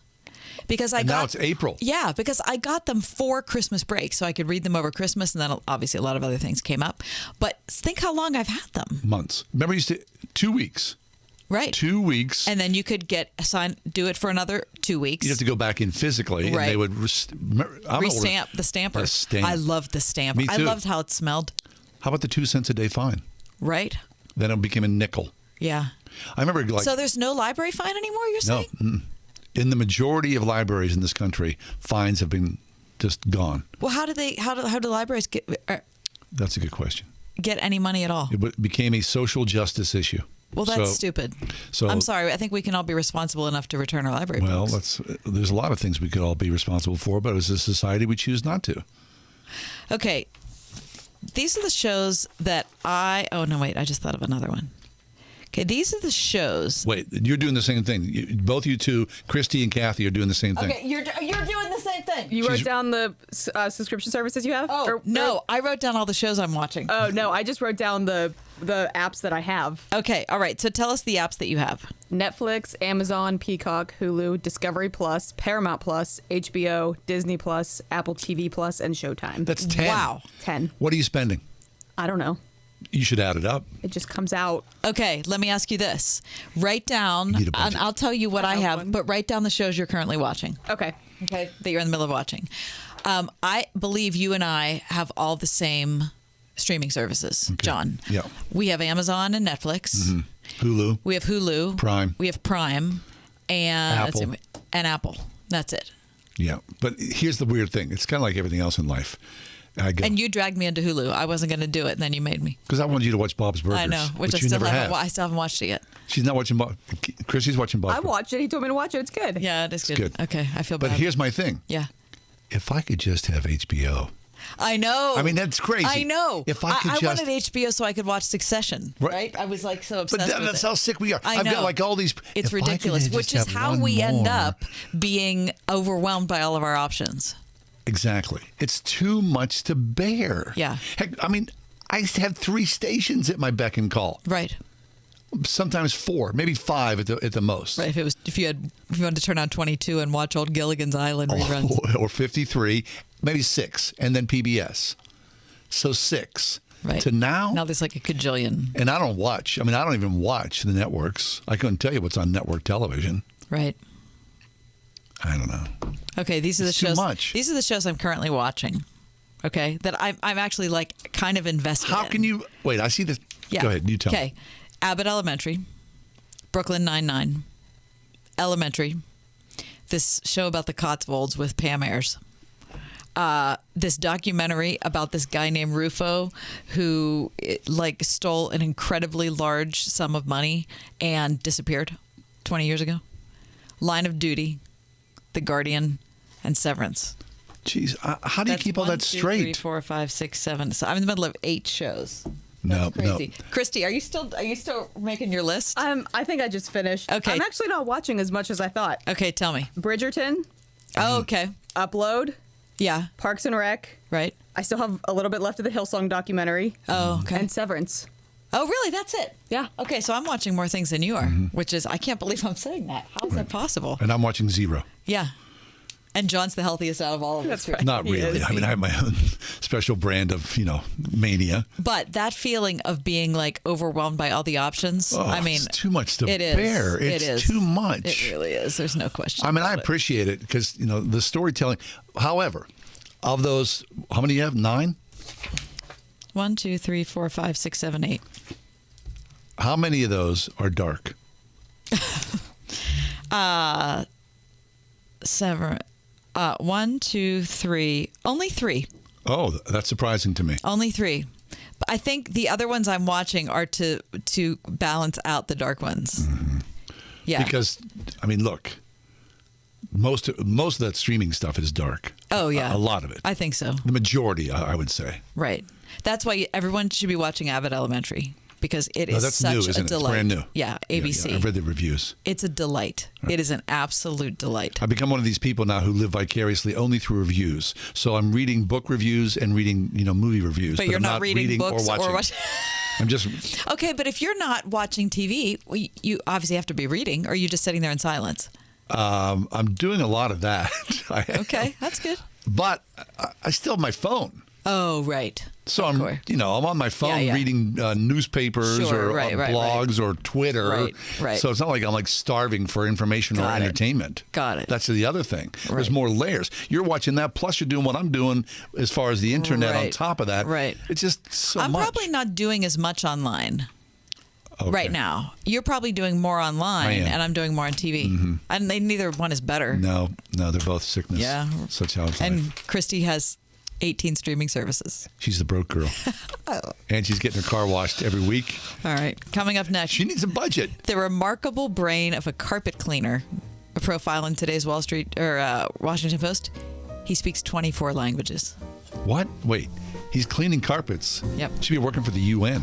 Because now it's April. Yeah, because I got them for Christmas break, so I could read them over Christmas, and then obviously a lot of other things came up. But think how long I've had them. Months. Remember, you used to 2 weeks. Right. 2 weeks. And then you could do it for another 2 weeks. You'd have to go back in physically, right. And they would restamp the stamper. The stamp. I loved the stamper. Me too. I loved how it smelled. How about the 2 cents a day fine? Right. Then it became a nickel. Yeah. I remember so there's no library fine anymore, you're saying? No. In the majority of libraries in this country, fines have been just gone. Well, how do libraries get That's a good question. Get any money at all? It became a social justice issue. Well, that's stupid. So I'm sorry. I think we can all be responsible enough to return our library books. There's a lot of things we could all be responsible for, but as a society, we choose not to. Okay. These are the shows that I just thought of another one. Okay, these are the shows. Wait, you're doing the same thing. Both you two, Christy and Kathy, are doing the same thing. Okay, you're doing the same thing. You wrote down the subscription services you have? No, I wrote down all the shows I'm watching. Oh, no, I just wrote down the apps that I have. Okay, all right. So tell us the apps that you have. Netflix, Amazon, Peacock, Hulu, Discovery Plus, Paramount Plus, HBO, Disney Plus, Apple TV Plus, and Showtime. That's 10. Wow. 10. What are you spending? I don't know. You should add it up. It just comes out. Okay, let me ask you this. Write down, need a and budget. I'll tell you what I have, one. but write down the shows you're currently watching. Okay. Okay. That you're in the middle of watching. I believe you and I have all the same streaming services, John. Yeah. We have Amazon and Netflix. Hulu. We have Hulu. Prime. We have Prime. And Apple. And Apple. That's it. Yeah. But here's the weird thing. It's kind of like everything else in life. I go, And you dragged me into Hulu. I wasn't going to do it, and then you made me. because I wanted you to watch Bob's Burgers. I know, which I you still never haven't. have. I still haven't watched it yet. She's not watching Bob. Chrissy's watching Bob's I Burgers. watched it. He told me to watch it. It's good. Yeah, it is good. good. Okay, I feel bad. But here's my thing. Yeah. If I could just have HBO. I know. I mean, that's crazy. I know. If I could I just- wanted HBO so I could watch Succession. Right? I was like so obsessed But with that's it. how sick we are. I I've know. got like all these. It's if I could ridiculous, just which is have how one we end more. up being overwhelmed by all of our options. Exactly. It's too much to bear. Yeah. Heck, I mean, I have 3 stations at my beck and call. Right. Sometimes 4, maybe 5 at the most. Right. If you wanted to turn on 22 and watch old Gilligan's Island reruns. Or 53, maybe 6, and then PBS. So 6. Right. To now. Now there's like a cajillion. And I don't watch. I mean, I don't even watch the networks. I couldn't tell you what's on network television. Right. I don't know. Okay, these are the It's too shows. much. These are the shows I'm currently watching. Okay, that I'm actually like kind of invested in. How can you wait? I see this. Yeah. Go ahead. You tell me. Okay, Abbott Elementary, Brooklyn Nine-Nine, Elementary, this show about the Cotswolds with Pam Ayers. This documentary about this guy named Rufo who like stole an incredibly large sum of money and disappeared 20 years ago. Line of Duty, The Guardian, and Severance. Jeez, how do you keep all that straight? 1, 2, 3, 4, 5, 6, 7. So I'm in the middle of 8 shows. No, Crazy. Christy, are you still making your list? I think I just finished. Okay. I'm actually not watching as much as I thought. Okay, tell me. Bridgerton. Oh, okay. Upload. Yeah. Parks and Rec. Right. I still have a little bit left of the Hillsong documentary. Oh, okay. And Severance. Oh, really? That's it? Yeah. Okay, so I'm watching more things than you are, which is, I can't believe I'm saying that. How is that possible? And I'm watching Zero. Yeah. And John's the healthiest out of all of us. That's right. Not really. I mean, I have my own special brand of, mania. But that feeling of being like overwhelmed by all the options, Oh, I mean, it's too much to it is. bear. It It's is. too much. It really is. There's no question. I mean, I about it. appreciate it because, the storytelling. However, of those, how many do you have? 9? 1, 2, 3, 4, 5, 6, 7, 8. How many of those are dark? 7. 1, 2, 3. Only 3. Oh, that's surprising to me. Only 3. But I think the other ones I'm watching are to balance out the dark ones. Yeah. Because, I mean, look, most of that streaming stuff is dark. Oh, yeah. A lot of it. I think so. The majority, I would say. Right. That's why everyone should be watching Abbott Elementary because it No, is that's such new, a isn't it? delight. It's brand new. Yeah, ABC. Yeah, I've read the reviews. It's a delight. It is an absolute delight. I've become one of these people now who live vicariously only through reviews. So I'm reading book reviews and reading, movie reviews. But you're I'm not reading books or watching. I'm just. Okay, but if you're not watching TV, you obviously have to be reading, or are you just sitting there in silence? I'm doing a lot of that. Okay, that's good. But I still have my phone. Oh, right. So I'm on my phone reading newspapers Sure, or blogs or Twitter. Right. So it's not like I'm like starving for information or entertainment. Got it. That's the other thing. There's more layers. You're watching that, plus you're doing what I'm doing as far as the internet on top of that. Right. It's just so I'm much. probably not doing as much online. Right now, you're probably doing more online, I am. and I'm doing more on TV. Mm-hmm. And neither one is better. No, they're both sickness. Yeah. Such how it's life. And Christy has 18 streaming services. She's the broke girl. And she's getting her car washed every week. All right. Coming up next. She needs a budget. The remarkable brain of a carpet cleaner. A profile in today's Washington Post. He speaks 24 languages. What? Wait. He's cleaning carpets. Yep. Should be working for the UN.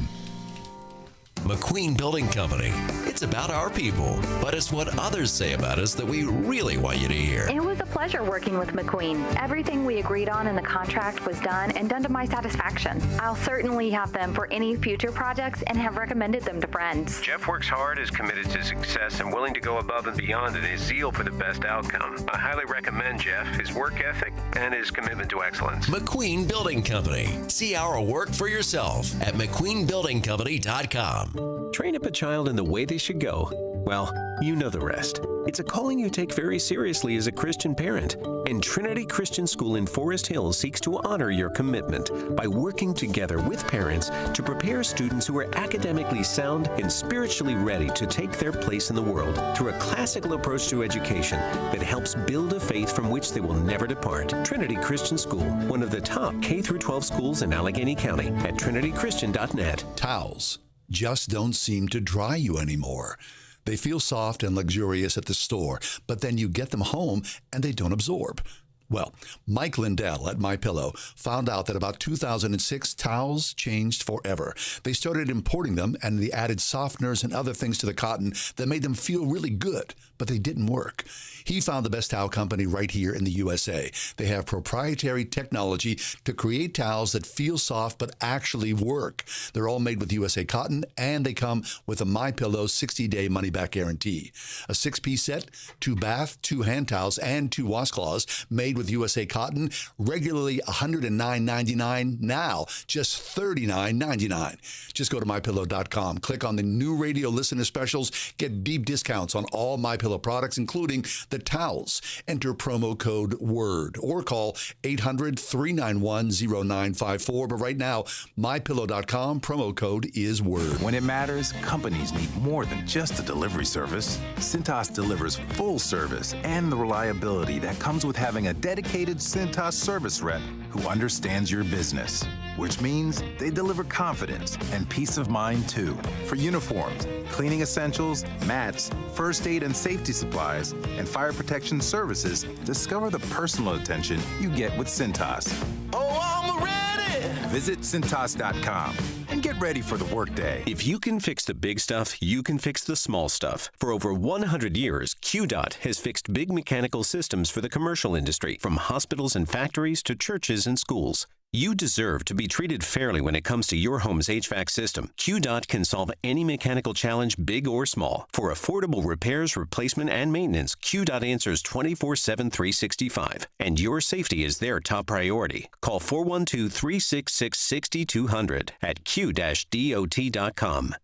McQueen Building Company. It's It's about our people, but it's what others say about us that we really want you to hear. It was a pleasure working with McQueen. Everything we agreed on in the contract was done and done to my satisfaction. I'll certainly have them for any future projects and have recommended them to friends. Jeff works hard, is committed to success, and willing to go above and beyond in his zeal for the best outcome. I highly recommend Jeff, his work ethic, and his commitment to excellence. McQueen Building Company. See our work for yourself at McQueenBuildingCompany.com. Train up a child in the way they should go. Well, you know the rest. It's a calling you take very seriously as a Christian parent. And Trinity Christian School in Forest Hills seeks to honor your commitment by working together with parents to prepare students who are academically sound and spiritually ready to take their place in the world through a classical approach to education that helps build a faith from which they will never depart. Trinity Christian School, one of the top K-12 schools in Allegheny County, at trinitychristian.net. Towels just don't seem to dry you anymore. They feel soft and luxurious at the store, but then you get them home and they don't absorb. Well, Mike Lindell at MyPillow found out that about 2006, towels changed forever. They started importing them, and they added softeners and other things to the cotton that made them feel really good, but they didn't work. He found the best towel company right here in the USA. They have proprietary technology to create towels that feel soft but actually work. They're all made with USA cotton, and they come with a MyPillow 60-day money-back guarantee. A 6-piece set, 2 bath, 2 hand towels, and 2 washcloths made with USA cotton, regularly $109.99, now just $39.99. Just go to MyPillow.com, click on the new radio listener specials, get deep discounts on all MyPillow products, including the towels. Enter promo code WORD or call 800-391-0954. But right now, MyPillow.com, promo code is WORD. When it matters, companies need more than just a delivery service. Cintas delivers full service and the reliability that comes with having a dedicated Cintas service rep who understands your business, which means they deliver confidence and peace of mind too. For uniforms, cleaning essentials, mats, first aid and safety supplies, and fire protection services, discover the personal attention you get with Cintas. Oh, I'm ready! Visit Cintas.com and get ready for the workday. If you can fix the big stuff, you can fix the small stuff. For over 100 years, QDOT has fixed big mechanical systems for the commercial industry, from hospitals and factories to churches and schools. You deserve to be treated fairly when it comes to your home's HVAC system. QDOT can solve any mechanical challenge, big or small. For affordable repairs, replacement, and maintenance, QDOT answers 24/7, 365. And your safety is their top priority. Call 412-366-6200 at q-dot.com.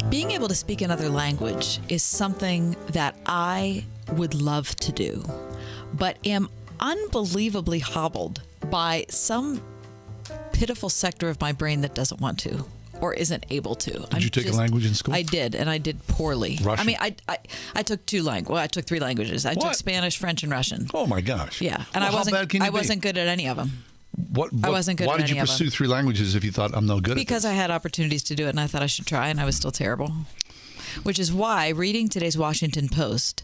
Being able to speak another language is something that I would love to do, but am unbelievably hobbled by some pitiful sector of my brain that doesn't want to or isn't able to. Did you take a language in school? I did, and I did poorly. Russian? I mean, I took 2 languages. Well, I took 3 languages. I took What? Spanish, French, and Russian. Oh my gosh! Yeah, and Well, how bad can you I be? wasn't good at any of them. I wasn't good Why at did you any of them. pursue 3 languages if you thought I'm no good at Because I had opportunities to do it, and I thought I should try, and I was still terrible. Which is why, reading today's Washington Post,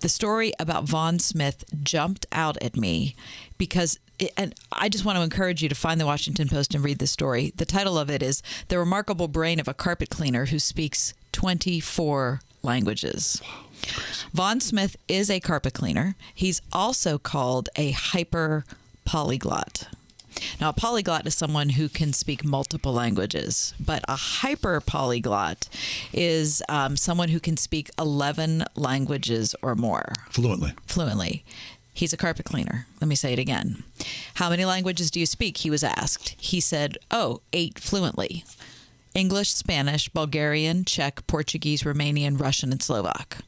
the story about Vaughn Smith jumped out at me because, and I just want to encourage you to find the Washington Post and read the story. The title of it is The Remarkable Brain of a Carpet Cleaner Who Speaks 24 Languages. Vaughn Smith is a carpet cleaner. He's also called a hyper polyglot. Now, a polyglot is someone who can speak multiple languages, but a hyper polyglot is someone who can speak 11 languages or more. Fluently. He's a carpet cleaner. Let me say it again. How many languages do you speak? He was asked. He said, 8 fluently. English, Spanish, Bulgarian, Czech, Portuguese, Romanian, Russian, and Slovak.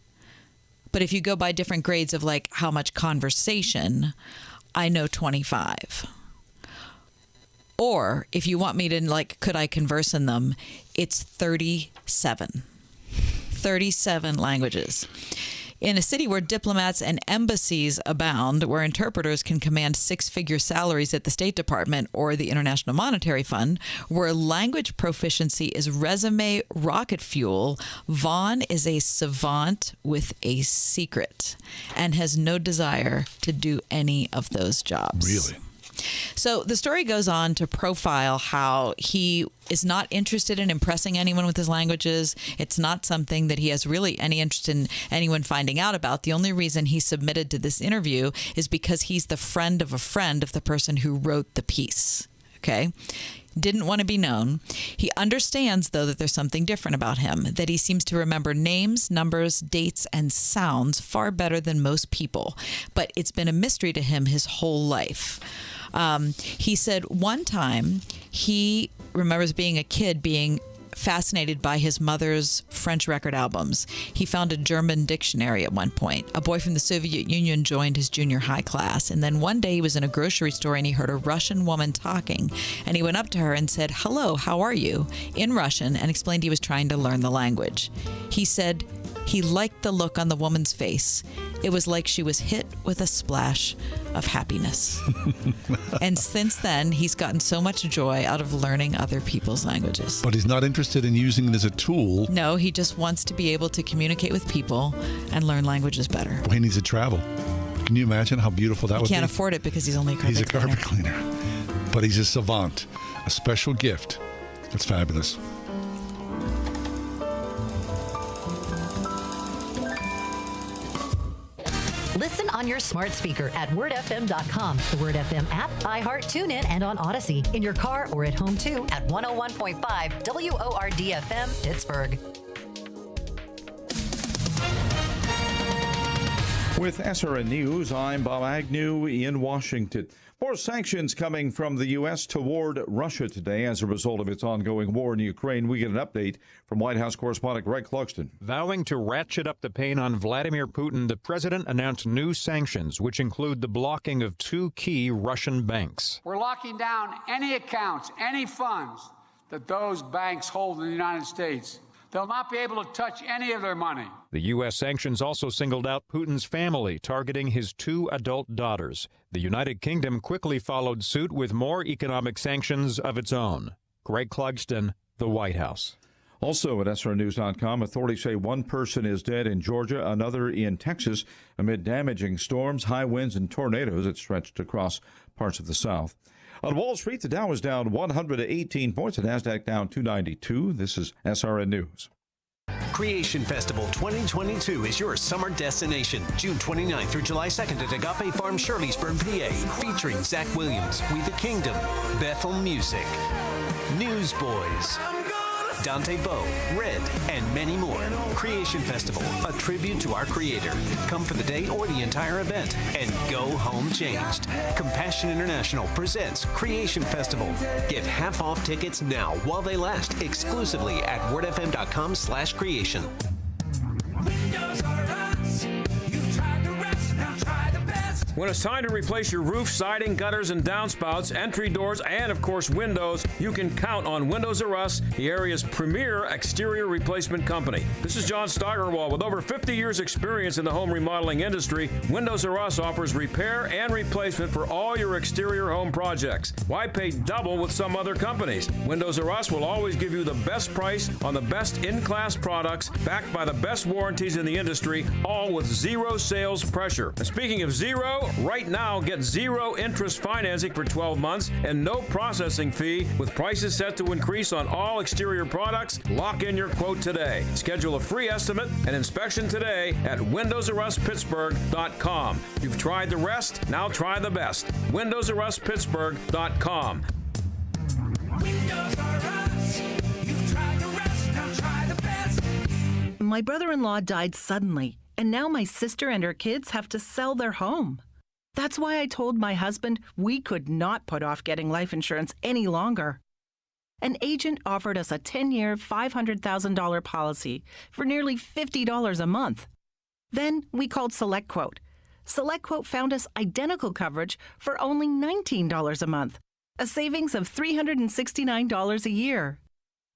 But if you go by different grades of like how much conversation, I know 25. Or if you want me to, like, could I converse in them? It's 37. 37 languages. In a city where diplomats and embassies abound, where interpreters can command 6-figure salaries at the State Department or the International Monetary Fund, where language proficiency is resume rocket fuel, Vaughn is a savant with a secret and has no desire to do any of those jobs. Really? So the story goes on to profile how he is not interested in impressing anyone with his languages. It's not something that he has really any interest in anyone finding out about. The only reason he submitted to this interview is because he's the friend of the person who wrote the piece. Okay? Didn't want to be known. He understands, though, that there's something different about him, that he seems to remember names, numbers, dates, and sounds far better than most people. But it's been a mystery to him his whole life. He said one time he remembers being a kid being fascinated by his mother's French record albums. He found a German dictionary at one point. A boy from the Soviet Union joined his junior high class. And then one day he was in a grocery store and he heard a Russian woman talking. And he went up to her and said, "Hello, how are you?" in Russian, and explained he was trying to learn the language. He said he liked the look on the woman's face. It was like she was hit with a splash of happiness. And since then, he's gotten so much joy out of learning other people's languages. But he's not interested in using it as a tool. No, he just wants to be able to communicate with people and learn languages better. Well, he needs to travel. Can you imagine how beautiful that would be? He can't afford it because he's only a carpet cleaner. He's a carpet cleaner. But he's a savant. A special gift. That's fabulous. Listen on your smart speaker at wordfm.com, the Word FM app, iHeart, TuneIn, and on Odyssey. In your car or at home, too, at 101.5 WORD-FM, Pittsburgh. With SRN News, I'm Bob Agnew in Washington. More sanctions coming from the U.S. toward Russia today as a result of its ongoing war in Ukraine. We get an update from White House correspondent Greg Clugston. Vowing to ratchet up the pain on Vladimir Putin, the president announced new sanctions, which include the blocking of 2 key Russian banks. We're locking down any accounts, any funds that those banks hold in the United States. They'll not be able to touch any of their money. The U.S. sanctions also singled out Putin's family, targeting his 2 adult daughters. The United Kingdom quickly followed suit with more economic sanctions of its own. Greg Clugston, the White House. Also at SRNews.com, authorities say 1 person is dead in Georgia, another in Texas, amid damaging storms, high winds, and tornadoes that stretched across parts of the South. On Wall Street, the Dow is down 118 points, the NASDAQ down 292. This is SRN News. Creation Festival 2022 is your summer destination. June 29th through July 2nd at Agape Farm, Shirleysburg, PA. Featuring Zach Williams, We the Kingdom, Bethel Music, Newsboys, Dante Bowe, Red, and many more. Creation Festival, a tribute to our Creator. Come for the day or the entire event and go home changed. Compassion International presents Creation Festival. Get half-off tickets now while they last, exclusively at wordfm.com/creation. When it's time to replace your roof, siding, gutters, and downspouts, entry doors, and of course windows, you can count on Windows R Us, the area's premier exterior replacement company. This is John Steigerwald. With over 50 years experience in the home remodeling industry, Windows R Us offers repair and replacement for all your exterior home projects. Why pay double with some other companies? Windows R Us will always give you the best price on the best in-class products, backed by the best warranties in the industry, all with zero sales pressure. And speaking of zero, right now, get zero interest financing for 12 months and no processing fee with prices set to increase on all exterior products. Lock in your quote today. Schedule a free estimate and inspection today at WindowsRUsPittsburgh.com. You've tried the rest, now try the best. WindowsRUsPittsburgh.com. Windows R Us. You've tried the rest, now try the best. My brother-in-law died suddenly, and now my sister and her kids have to sell their home. That's why I told my husband we could not put off getting life insurance any longer. An agent offered us a 10-year, $500,000 policy for nearly $50 a month. Then we called SelectQuote. SelectQuote found us identical coverage for only $19 a month, a savings of $369 a year.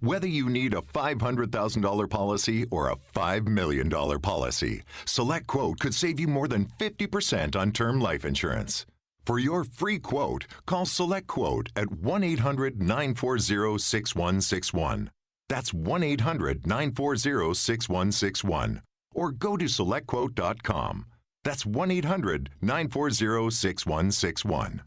Whether you need a $500,000 policy or a $5 million policy, SelectQuote could save you more than 50% on term life insurance. For your free quote, call SelectQuote at 1-800-940-6161. That's 1-800-940-6161. Or go to SelectQuote.com. That's 1-800-940-6161.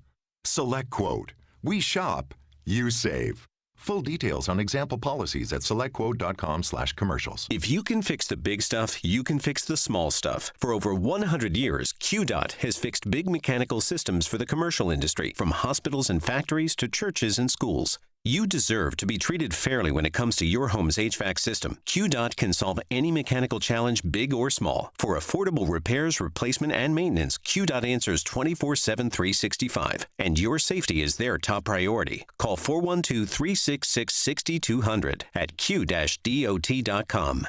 Select Quote. We shop, you save. Full details on example policies at selectquote.com/commercials. If you can fix the big stuff, you can fix the small stuff. For over 100 years, QDOT has fixed big mechanical systems for the commercial industry, from hospitals and factories to churches and schools. You deserve to be treated fairly when it comes to your home's HVAC system. QDOT can solve any mechanical challenge, big or small. For affordable repairs, replacement, and maintenance, QDOT answers 24/7, 365. And your safety is their top priority. Call 412-366-6200 at q-dot.com.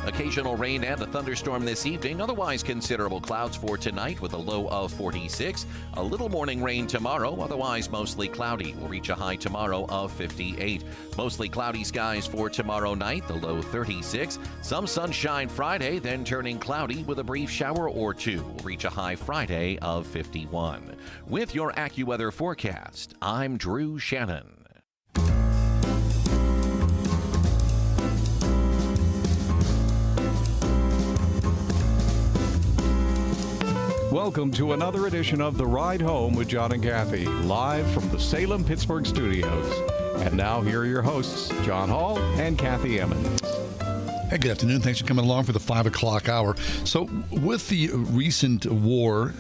Occasional rain and a thunderstorm this evening. Otherwise considerable clouds for tonight with a low of 46. A little morning rain tomorrow. Otherwise mostly cloudy. We'll reach a high tomorrow of 58. Mostly cloudy skies for tomorrow night. The low 36. Some sunshine Friday, then turning cloudy with a brief shower or two. We'll reach a high Friday of 51. With your AccuWeather forecast, I'm Drew Shannon. Welcome to another edition of The Ride Home with John and Kathy, live from the Salem-Pittsburgh studios. And now here are your hosts, John Hall and Kathy Emmons. Hey, good afternoon. Thanks for coming along for the 5 o'clock hour. So with the recent war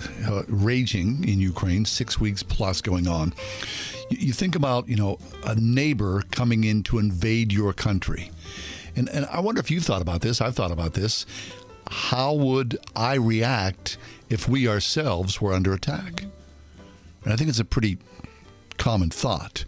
raging in Ukraine, 6 weeks plus going on, you think about, a neighbor coming in to invade your country. And I wonder if you've thought about this. I've thought about this. How would I react if we ourselves were under attack? And I think it's a pretty common thought.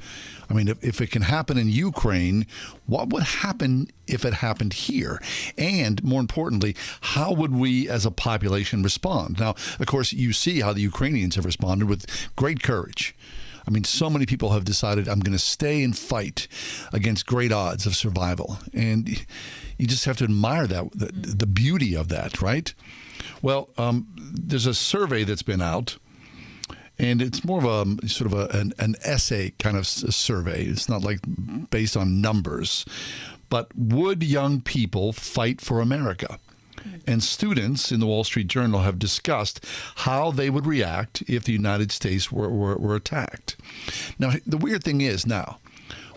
I mean, if it can happen in Ukraine, what would happen if it happened here? And more importantly, how would we as a population respond? Now, of course, you see how the Ukrainians have responded with great courage. I mean, so many people have decided, I'm going to stay and fight against great odds of survival. And you just have to admire that, the beauty of that, right? Well, there's a survey that's been out, and it's more of a sort of an essay kind of survey. It's not like based on numbers. But would young people fight for America? And students in the Wall Street Journal have discussed how they would react if the United States were attacked. Now, the weird thing is now,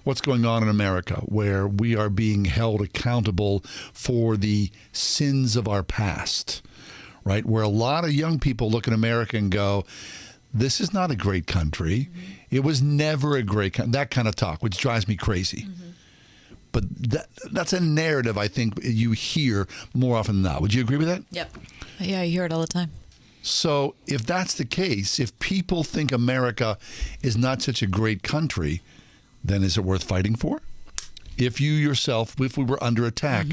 what's going on in America, where we are being held accountable for the sins of our past, right? Where a lot of young people look at America and go, this is not a great country. Mm-hmm. It was never a great country. That kind of talk, which drives me crazy. Mm-hmm. But that's a narrative I think you hear more often than not. Would you agree with that? Yep. Yeah, you hear it all the time. So if that's the case, if people think America is not such a great country, then is it worth fighting for? If you yourself, if we were under attack,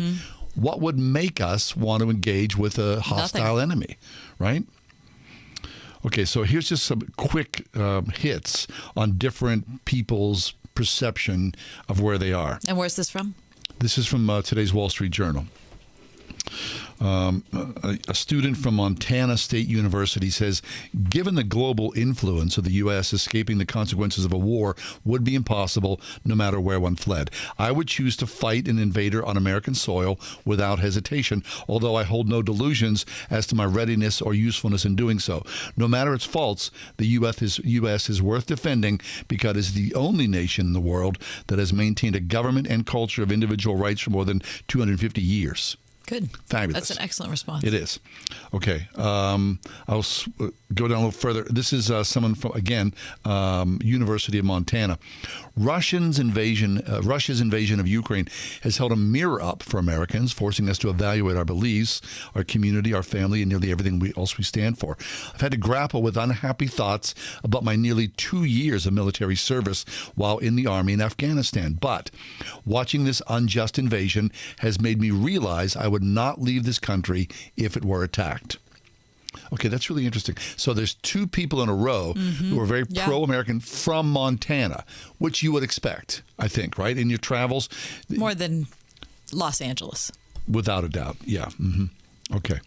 what would make us want to engage with a hostile enemy, right? Okay, so here's just some quick hits on different people's perception of where they are. And where's this from? This is from today's Wall Street Journal. A student from Montana State University says, given the global influence of the U.S., escaping the consequences of a war would be impossible no matter where one fled. I would choose to fight an invader on American soil without hesitation, although I hold no delusions as to my readiness or usefulness in doing so. No matter its faults, the U.S. is worth defending because it is the only nation in the world that has maintained a government and culture of individual rights for more than 250 years. Good. Fabulous. That's an excellent response. It is. Okay. I'll go down a little further. This is someone from, again, University of Montana. Russia's invasion of Ukraine has held a mirror up for Americans, forcing us to evaluate our beliefs, our community, our family, and nearly everything else we stand for. I've had to grapple with unhappy thoughts about my nearly 2 years of military service while in the Army in Afghanistan. But watching this unjust invasion has made me realize I would not leave this country if it were attacked. Okay, that's really interesting. So there's two people in a row who are very pro-American from Montana, which you would expect, I think, right? In your travels. More than Los Angeles. Without a doubt, yeah. Okay.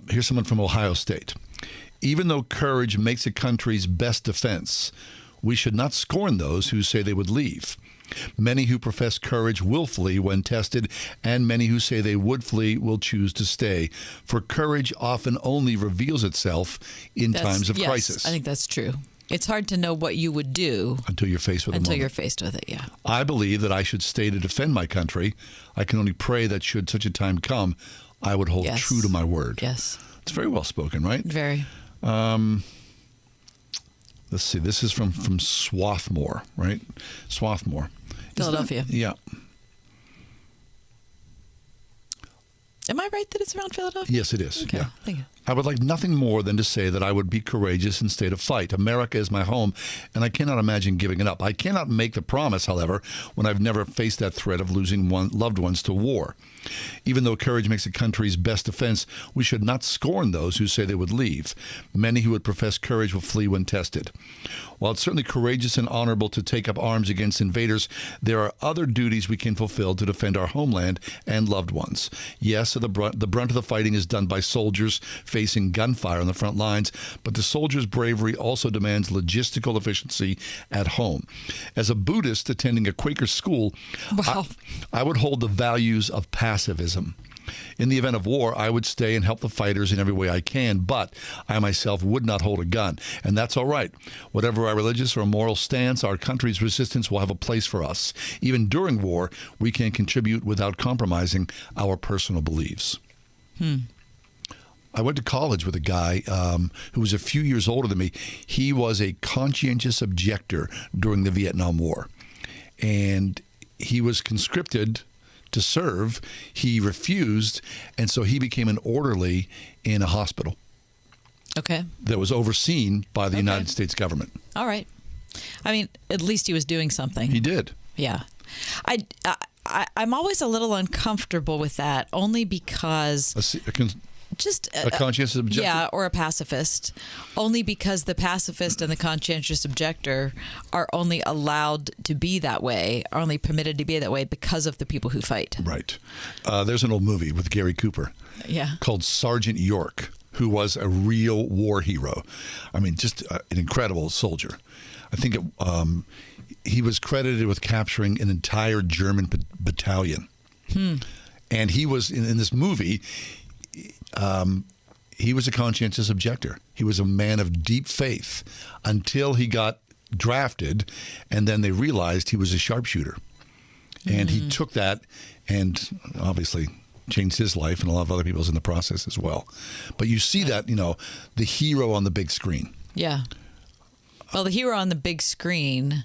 Here's someone from Ohio State. Even though courage makes a country's best defense, we should not scorn those who say they would leave. Many who profess courage will flee when tested, and many who say they would flee will choose to stay. For courage often only reveals itself in times of crisis. I think that's true. It's hard to know what you would do until you're faced with you're faced with it, yeah. I believe that I should stay to defend my country. I can only pray that should such a time come, I would hold true to my word. Yes. It's very well spoken, right? Very. Let's see. This is from Swarthmore, right? Swarthmore. Philadelphia. Yeah. Am I right that it's around Philadelphia? Yes, it is. Okay. Yeah. Thank you. I would like nothing more than to say that I would be courageous and stay to fight. America is my home, and I cannot imagine giving it up. I cannot make the promise, however, when I've never faced that threat of losing loved ones to war. Even though courage makes a country's best defense, we should not scorn those who say they would leave. Many who would profess courage will flee when tested. While it's certainly courageous and honorable to take up arms against invaders, there are other duties we can fulfill to defend our homeland and loved ones. Yes, the brunt of the fighting is done by soldiers facing gunfire on the front lines, but the soldiers' bravery also demands logistical efficiency at home. As a Buddhist attending a Quaker school, I would hold the values of pacifism. In the event of war, I would stay and help the fighters in every way I can, but I myself would not hold a gun, and that's all right. Whatever our religious or moral stance, our country's resistance will have a place for us. Even during war, we can contribute without compromising our personal beliefs. I went to college with a guy who was a few years older than me. He was a conscientious objector during the Vietnam War, and he was conscripted to serve. He refused, and so he became an orderly in a hospital. Okay. That was overseen by the United States government. All right. I mean, at least he was doing something. He did. Yeah. I'm always a little uncomfortable with that, only because just a conscientious objector? Yeah, or a pacifist. Only because the pacifist and the conscientious objector are only allowed to be that way, are only permitted to be that way because of the people who fight. Right. There's an old movie with Gary Cooper called Sergeant York, who was a real war hero. I mean, just an incredible soldier. I think he was credited with capturing an entire German battalion. And he was, in this movie, he was a conscientious objector. He was a man of deep faith until he got drafted, and then they realized he was a sharpshooter. And he took that and obviously changed his life and a lot of other people's in the process as well. But you see that, the hero on the big screen. Yeah. Well, the hero on the big screen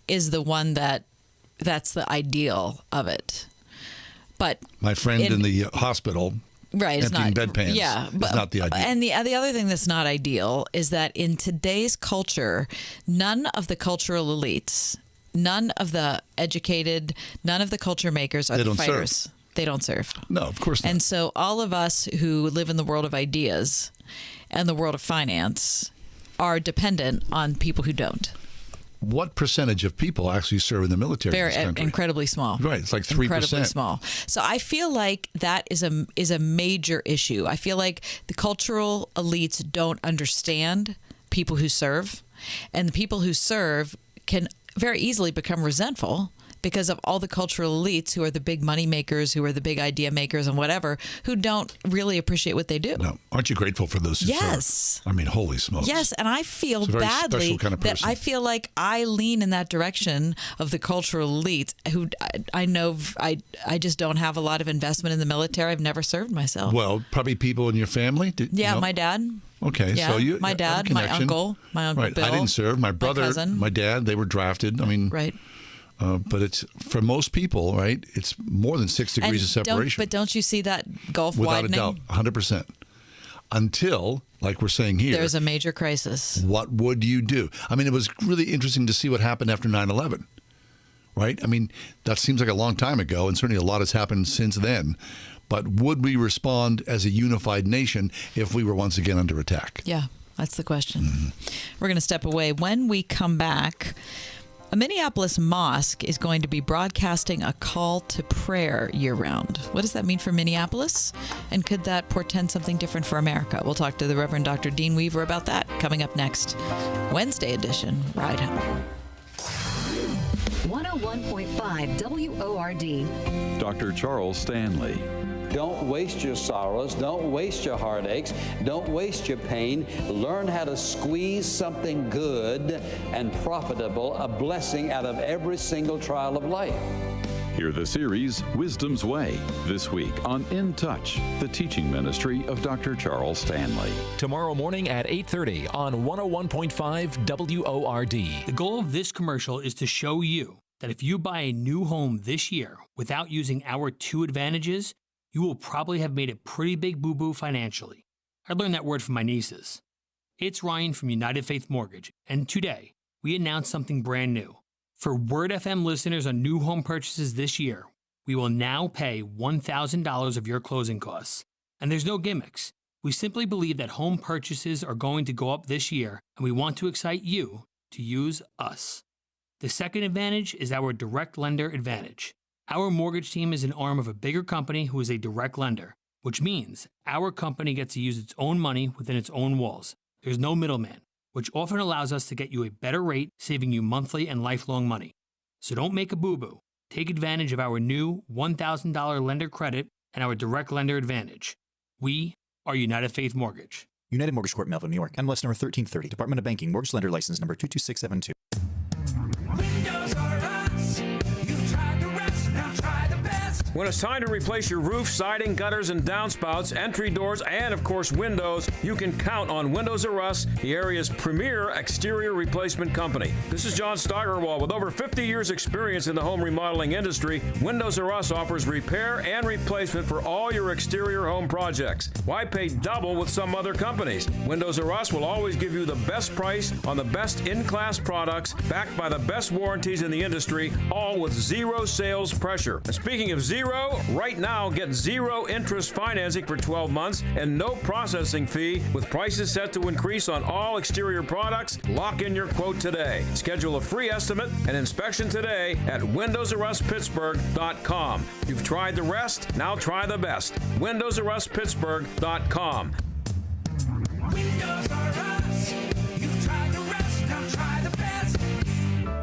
is the one that's the ideal of it. But my friend in the hospital, right, emptying bedpans. Yeah, it's not the ideal. And the other thing that's not ideal is that in today's culture, none of the cultural elites, none of the educated, none of the culture makers are the fighters. They don't serve. No, of course not. And so all of us who live in the world of ideas and the world of finance are dependent on people who don't. What percentage of people actually serve in the military in this country? Incredibly small. Right, it's like 3%. Incredibly small. So I feel like that is a major issue. I feel like the cultural elites don't understand people who serve, and the people who serve can very easily become resentful because of all the cultural elites who are the big money makers, who are the big idea makers and whatever, who don't really appreciate what they do. No. Aren't you grateful for those who serve? I mean, holy smokes. Yes, and I feel It's a very badly special kind of that person. I feel like I lean in that direction of the cultural elites who I know I just don't have a lot of investment in the military. I've never served myself. Well, probably people in your family? My dad. Okay, yeah, so you my dad, my uncle right. Bill, I didn't serve. My brother, my cousin. my dad, they were drafted. I mean, right. But it's for most people, right? It's more than 6 degrees of separation. But don't you see that gulf without widening? a doubt, 100%. Until, like we're saying here, there's a major crisis. What would you do? I mean, it was really interesting to see what happened after 9/11, right? I mean, that seems like a long time ago, and certainly a lot has happened since then. But would we respond as a unified nation if we were once again under attack? Yeah, that's the question. We're going to step away. When we come back, a Minneapolis mosque is going to be broadcasting a call to prayer year-round. What does that mean for Minneapolis? And could that portend something different for America? We'll talk to the Reverend Dr. Dean Weaver about that coming up next. Wednesday edition, Ride Home. 101.5 WORD. Dr. Charles Stanley. Don't waste your sorrows. Don't waste your heartaches. Don't waste your pain. Learn how to squeeze something good and profitable, a blessing out of every single trial of life. Hear the series Wisdom's Way this week on In Touch, the teaching ministry of Dr. Charles Stanley. Tomorrow morning at 8:30 on 101.5 WORD. The goal of this commercial is to show you that if you buy a new home this year without using our 2 advantages, you will probably have made a pretty big boo-boo financially. I learned that word from my nieces. It's Ryan from United Faith Mortgage, and today we announced something brand new. For Word FM listeners on new home purchases this year, we will now pay $1,000 of your closing costs. And there's no gimmicks. We simply believe that home purchases are going to go up this year, and we want to excite you to use us. The second advantage is our direct lender advantage. Our mortgage team is an arm of a bigger company who is a direct lender, which means our company gets to use its own money within its own walls. There's no middleman, which often allows us to get you a better rate, saving you monthly and lifelong money. So don't make a boo-boo. Take advantage of our new $1,000 lender credit and our direct lender advantage. We are United Faith Mortgage. United Mortgage Corp, Melville, New York. MLS number 1330. Department of Banking. Mortgage lender license number 22672. Windows are us. You've tried the rest, now try the best. When it's time to replace your roof, siding, gutters, and downspouts, entry doors, and of course windows, you can count on Windows R Us, the area's premier exterior replacement company. This is John Steigerwald. With over 50 years experience in the home remodeling industry, Windows R Us offers repair and replacement for all your exterior home projects. Why pay double with some other companies? Windows R Us will always give you the best price on the best in-class products, backed by the best warranties in the industry, all with zero sales pressure. And speaking of zero, right now get zero interest financing for 12 months and no processing fee with prices set to increase on all exterior products. Lock in your quote today. Schedule a free estimate and inspection today at windowsruspittsburgh.com. You've tried the rest, now try the best. windowsruspittsburgh.com. Windows are us. You've tried the rest, now try the best.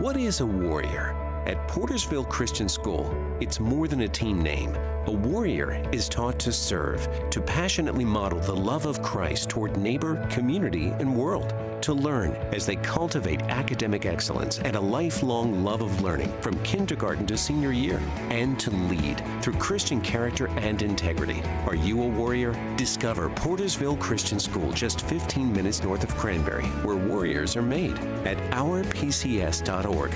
What is a warrior? At Portersville Christian School, it's more than a team name. A warrior is taught to serve, to passionately model the love of Christ toward neighbor, community, and world, to learn as they cultivate academic excellence and a lifelong love of learning from kindergarten to senior year, and to lead through Christian character and integrity. Are you a warrior? Discover Portersville Christian School just 15 minutes north of Cranberry, where warriors are made, at ourpcs.org.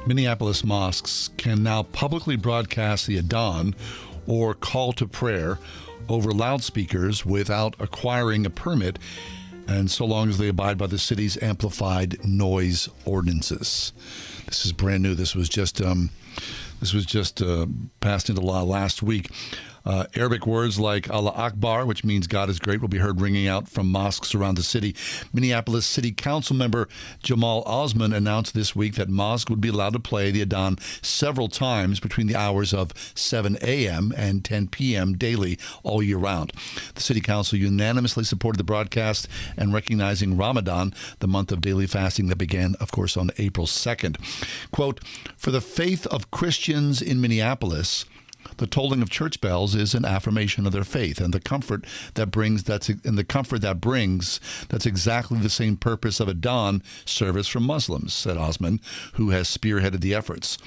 Minneapolis mosques can now publicly broadcast the Adhan, or call to prayer, over loudspeakers without acquiring a permit, and so long as they abide by the city's amplified noise ordinances. This is brand new. This was just passed into law last week. Arabic words like Allah Akbar, which means God is great, will be heard ringing out from mosques around the city. Minneapolis City Council member Jamal Osman announced this week that mosques would be allowed to play the Adhan several times between the hours of 7 a.m. and 10 p.m. daily all year round. The City Council unanimously supported the broadcast and recognizing Ramadan, the month of daily fasting that began, of course, on April 2nd. Quote, "For the faith of Christians in Minneapolis, the tolling of church bells is an affirmation of their faith, and the comfort that brings that's exactly the same purpose of a dawn service for Muslims," said Osman, who has spearheaded the efforts.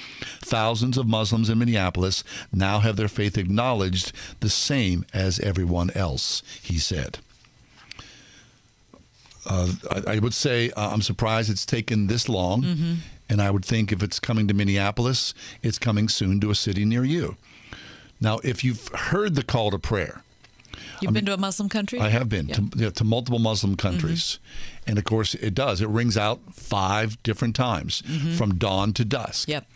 Thousands of Muslims in Minneapolis now have their faith acknowledged the same as everyone else, he said. I would say I'm surprised it's taken this long, and I would think if it's coming to Minneapolis, it's coming soon to a city near you. Now, if you've heard the call to prayer. You've been to a Muslim country? I have been to multiple Muslim countries. And, of course, it does. It rings out 5 different times from dawn to dusk. Yep.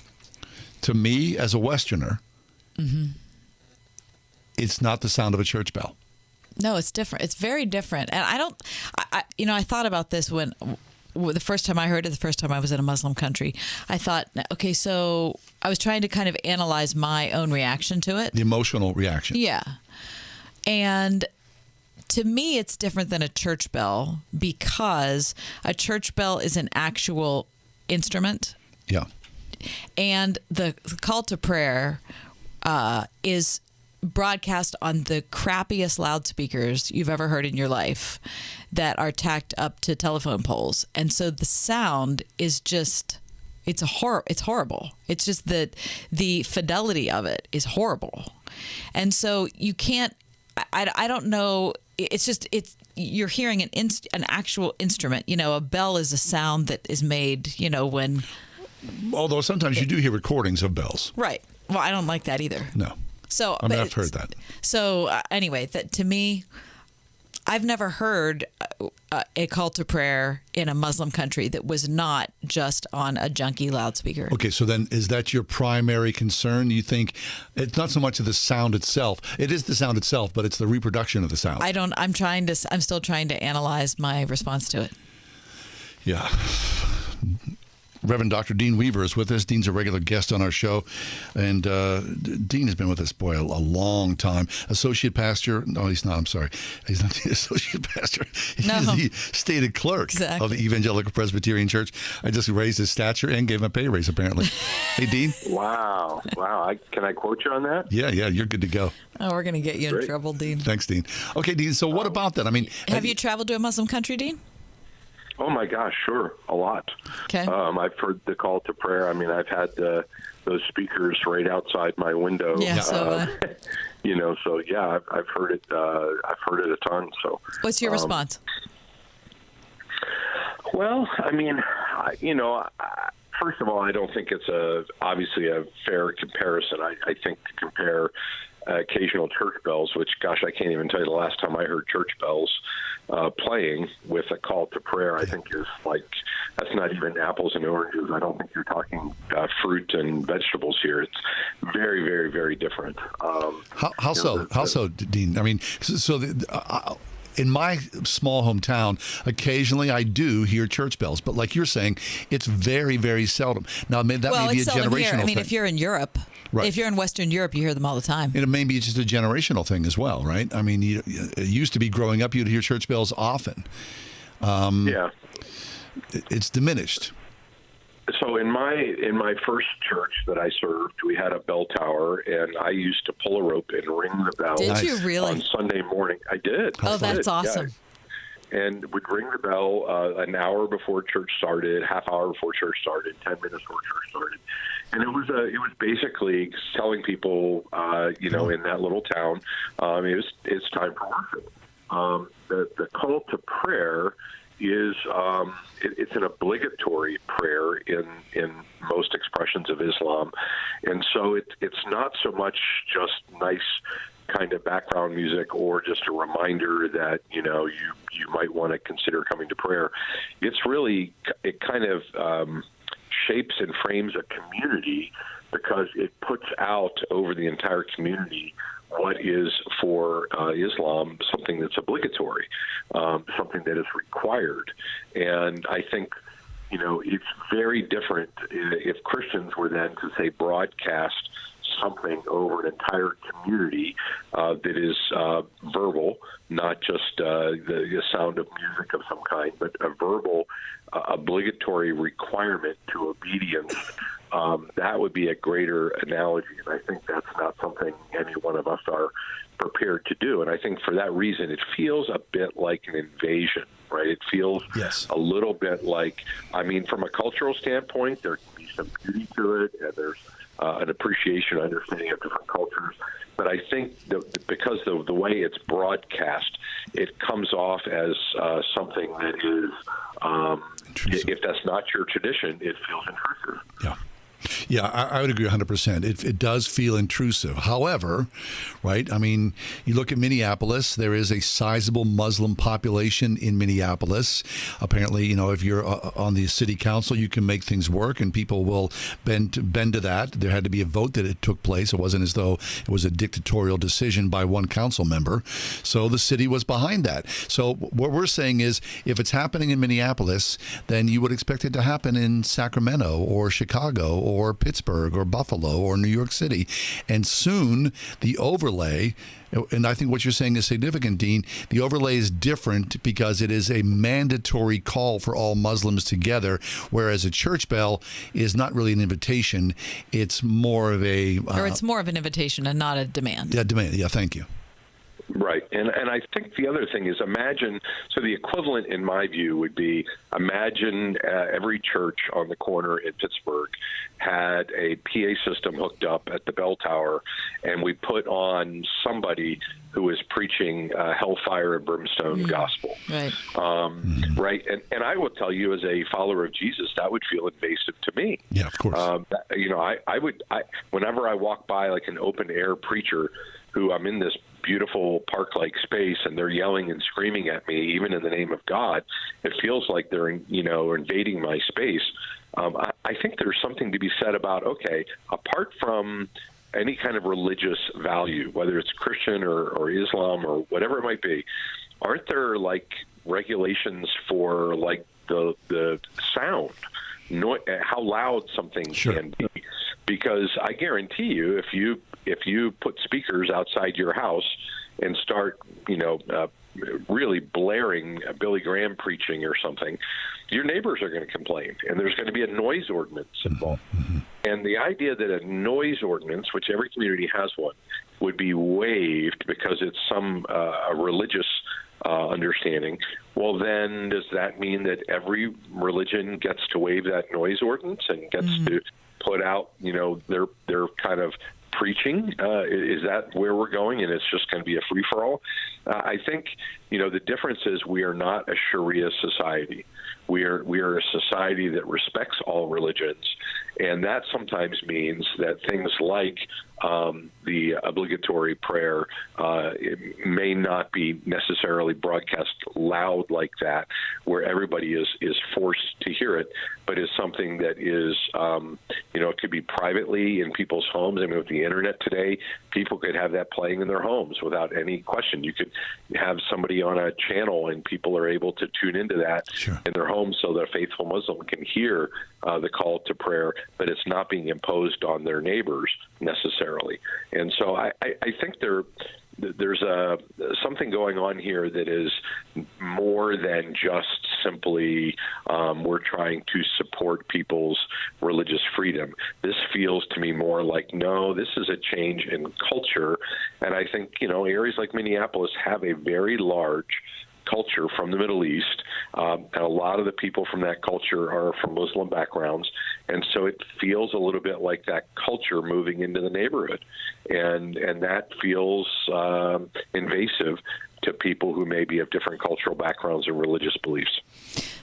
To me, as a Westerner, it's not the sound of a church bell. No, it's different. It's very different. And I thought about this when the first time I heard it, the first time I was in a Muslim country. I thought, okay, so I was trying to kind of analyze my own reaction to it. The emotional reaction. Yeah. And to me, it's different than a church bell because a church bell is an actual instrument. Yeah. And the call to prayer is broadcast on the crappiest loudspeakers you've ever heard in your life that are tacked up to telephone poles. And so the sound is just, it's horrible. It's just that the fidelity of it is horrible. And so you can't, I don't know. It's just, you're hearing an actual instrument. You know, a bell is a sound that is made, you know, when. Although sometimes you do hear recordings of bells. Right. Well, I don't like that either. No. So I mean, I've heard that. So anyway, that to me, I've never heard a call to prayer in a Muslim country that was not just on a junky loudspeaker. Okay, so then is that your primary concern? You think it's not so much of the sound itself. It is the sound itself, but it's the reproduction of the sound. I'm still trying to analyze my response to it. Yeah. Reverend Dr. Dean Weaver is with us. Dean's a regular guest on our show. And Dean has been with us, boy, a long time. Associate pastor. No, he's not. I'm sorry. He's not the associate pastor. He's the stated clerk of the Evangelical Presbyterian Church. I just raised his stature and gave him a pay raise, apparently. Hey, Dean. Wow. Can I quote you on that? Yeah, you're good to go. Oh, we're going to get you in trouble, Dean. Thanks, Dean. Okay, Dean, so what about that? I mean, have you traveled to a Muslim country, Dean? Oh my gosh, sure, a lot. Okay. I've heard the call to prayer. I mean, I've had those speakers right outside my window. Yeah. You know, so yeah, I've heard it. I've heard it a ton. So. What's your response? Well, I mean, first of all, I don't think it's obviously a fair comparison. I think to compare occasional church bells, which, gosh, I can't even tell you the last time I heard church bells playing with a call to prayer, I think is like, that's not even apples and oranges. I don't think you're talking fruit and vegetables here. It's very, very, very different. How so, Dean? I mean, in my small hometown, occasionally I do hear church bells, but like you're saying, it's very, very seldom. Now, that may be a generational thing. I mean, if you're in Europe, if you're in Western Europe, you hear them all the time. And it may be just a generational thing as well, right? I mean, it used to be growing up, you'd hear church bells often. Yeah. It's diminished. So in my first church that I served, we had a bell tower, and I used to pull a rope and ring the bell. Did you really? On Sunday morning. I did. Oh, that's awesome. Yeah. And would ring the bell an hour before church started, half hour before church started, 10 minutes before church started. And it was basically telling people, in that little town, it's time for worship. The call to prayer is it's an obligatory prayer in most expressions of Islam, and so it's not so much just nice kind of background music or just a reminder that you might want to consider coming to prayer. It's really, it kind of shapes and frames a community because it puts out over the entire community what is for Islam something that's obligatory, something that is required. And I think, it's very different if Christians were then to, say, broadcast something over an entire community that is verbal, not just the sound of music of some kind, but a verbal obligatory requirement to obedience. That would be a greater analogy, and I think that's not something any one of us are prepared to do. And I think for that reason, it feels a bit like an invasion, right? It feels a little bit like, from a cultural standpoint, there can be some beauty to it, and there's an appreciation, understanding of different cultures. But I think because of the way it's broadcast, it comes off as something that is, if that's not your tradition, it feels intrusive. Yeah. Yeah, I would agree 100%. It does feel intrusive. However, right, I mean, you look at Minneapolis, there is a sizable Muslim population in Minneapolis. Apparently, if you're on the city council, you can make things work, and people will bend to that. There had to be a vote that it took place. It wasn't as though it was a dictatorial decision by one council member. So the city was behind that. So what we're saying is, if it's happening in Minneapolis, then you would expect it to happen in Sacramento or Chicago or Pittsburgh or Buffalo or New York City. And soon the overlay, and I think what you're saying is significant, Dean, the overlay is different because it is a mandatory call for all Muslims together, whereas a church bell is not really an invitation. It's more of a... or it's more of an invitation and not a demand. Yeah, demand. Yeah, thank you. Right. And I think the other thing is imagine, so the equivalent in my view would be imagine every church on the corner in Pittsburgh had a PA system hooked up at the bell tower, and we put on somebody who is preaching hellfire and brimstone gospel. Right. Right. And I will tell you, as a follower of Jesus, that would feel invasive to me. Yeah, of course. Whenever I walk by like an open air preacher who I'm in this beautiful park-like space and they're yelling and screaming at me, even in the name of God, it feels like they're, invading my space. I think there's something to be said about, okay, apart from any kind of religious value, whether it's Christian or Islam or whatever it might be, aren't there like regulations for like the sound, how loud something can be? Because I guarantee you, if you put speakers outside your house and start, really blaring Billy Graham preaching or something, your neighbors are going to complain, and there's going to be a noise ordinance involved. And the idea that a noise ordinance, which every community has one, would be waived because it's some a religious understanding, well, then does that mean that every religion gets to waive that noise ordinance and gets to put out, their kind of preaching? Is that where we're going, and it's just going to be a free-for-all? I think, the difference is we are not a Sharia society. We are a society that respects all religions, and that sometimes means that things like the obligatory prayer it may not be necessarily broadcast loud like that, where everybody is forced to hear it, but is something that is, it could be privately in people's homes. I mean, with the internet today, people could have that playing in their homes without any question. You could have somebody on a channel and people are able to tune into that in their homes so that a faithful Muslim can hear the call to prayer, but it's not being imposed on their neighbors necessarily. And so I think there's something going on here that is more than just simply we're trying to support people's religious freedom. This feels to me more like, no, this is a change in culture. And I think, areas like Minneapolis have a very large culture from the Middle East, and a lot of the people from that culture are from Muslim backgrounds, and so it feels a little bit like that culture moving into the neighborhood, and that feels invasive to people who may be of different cultural backgrounds and religious beliefs.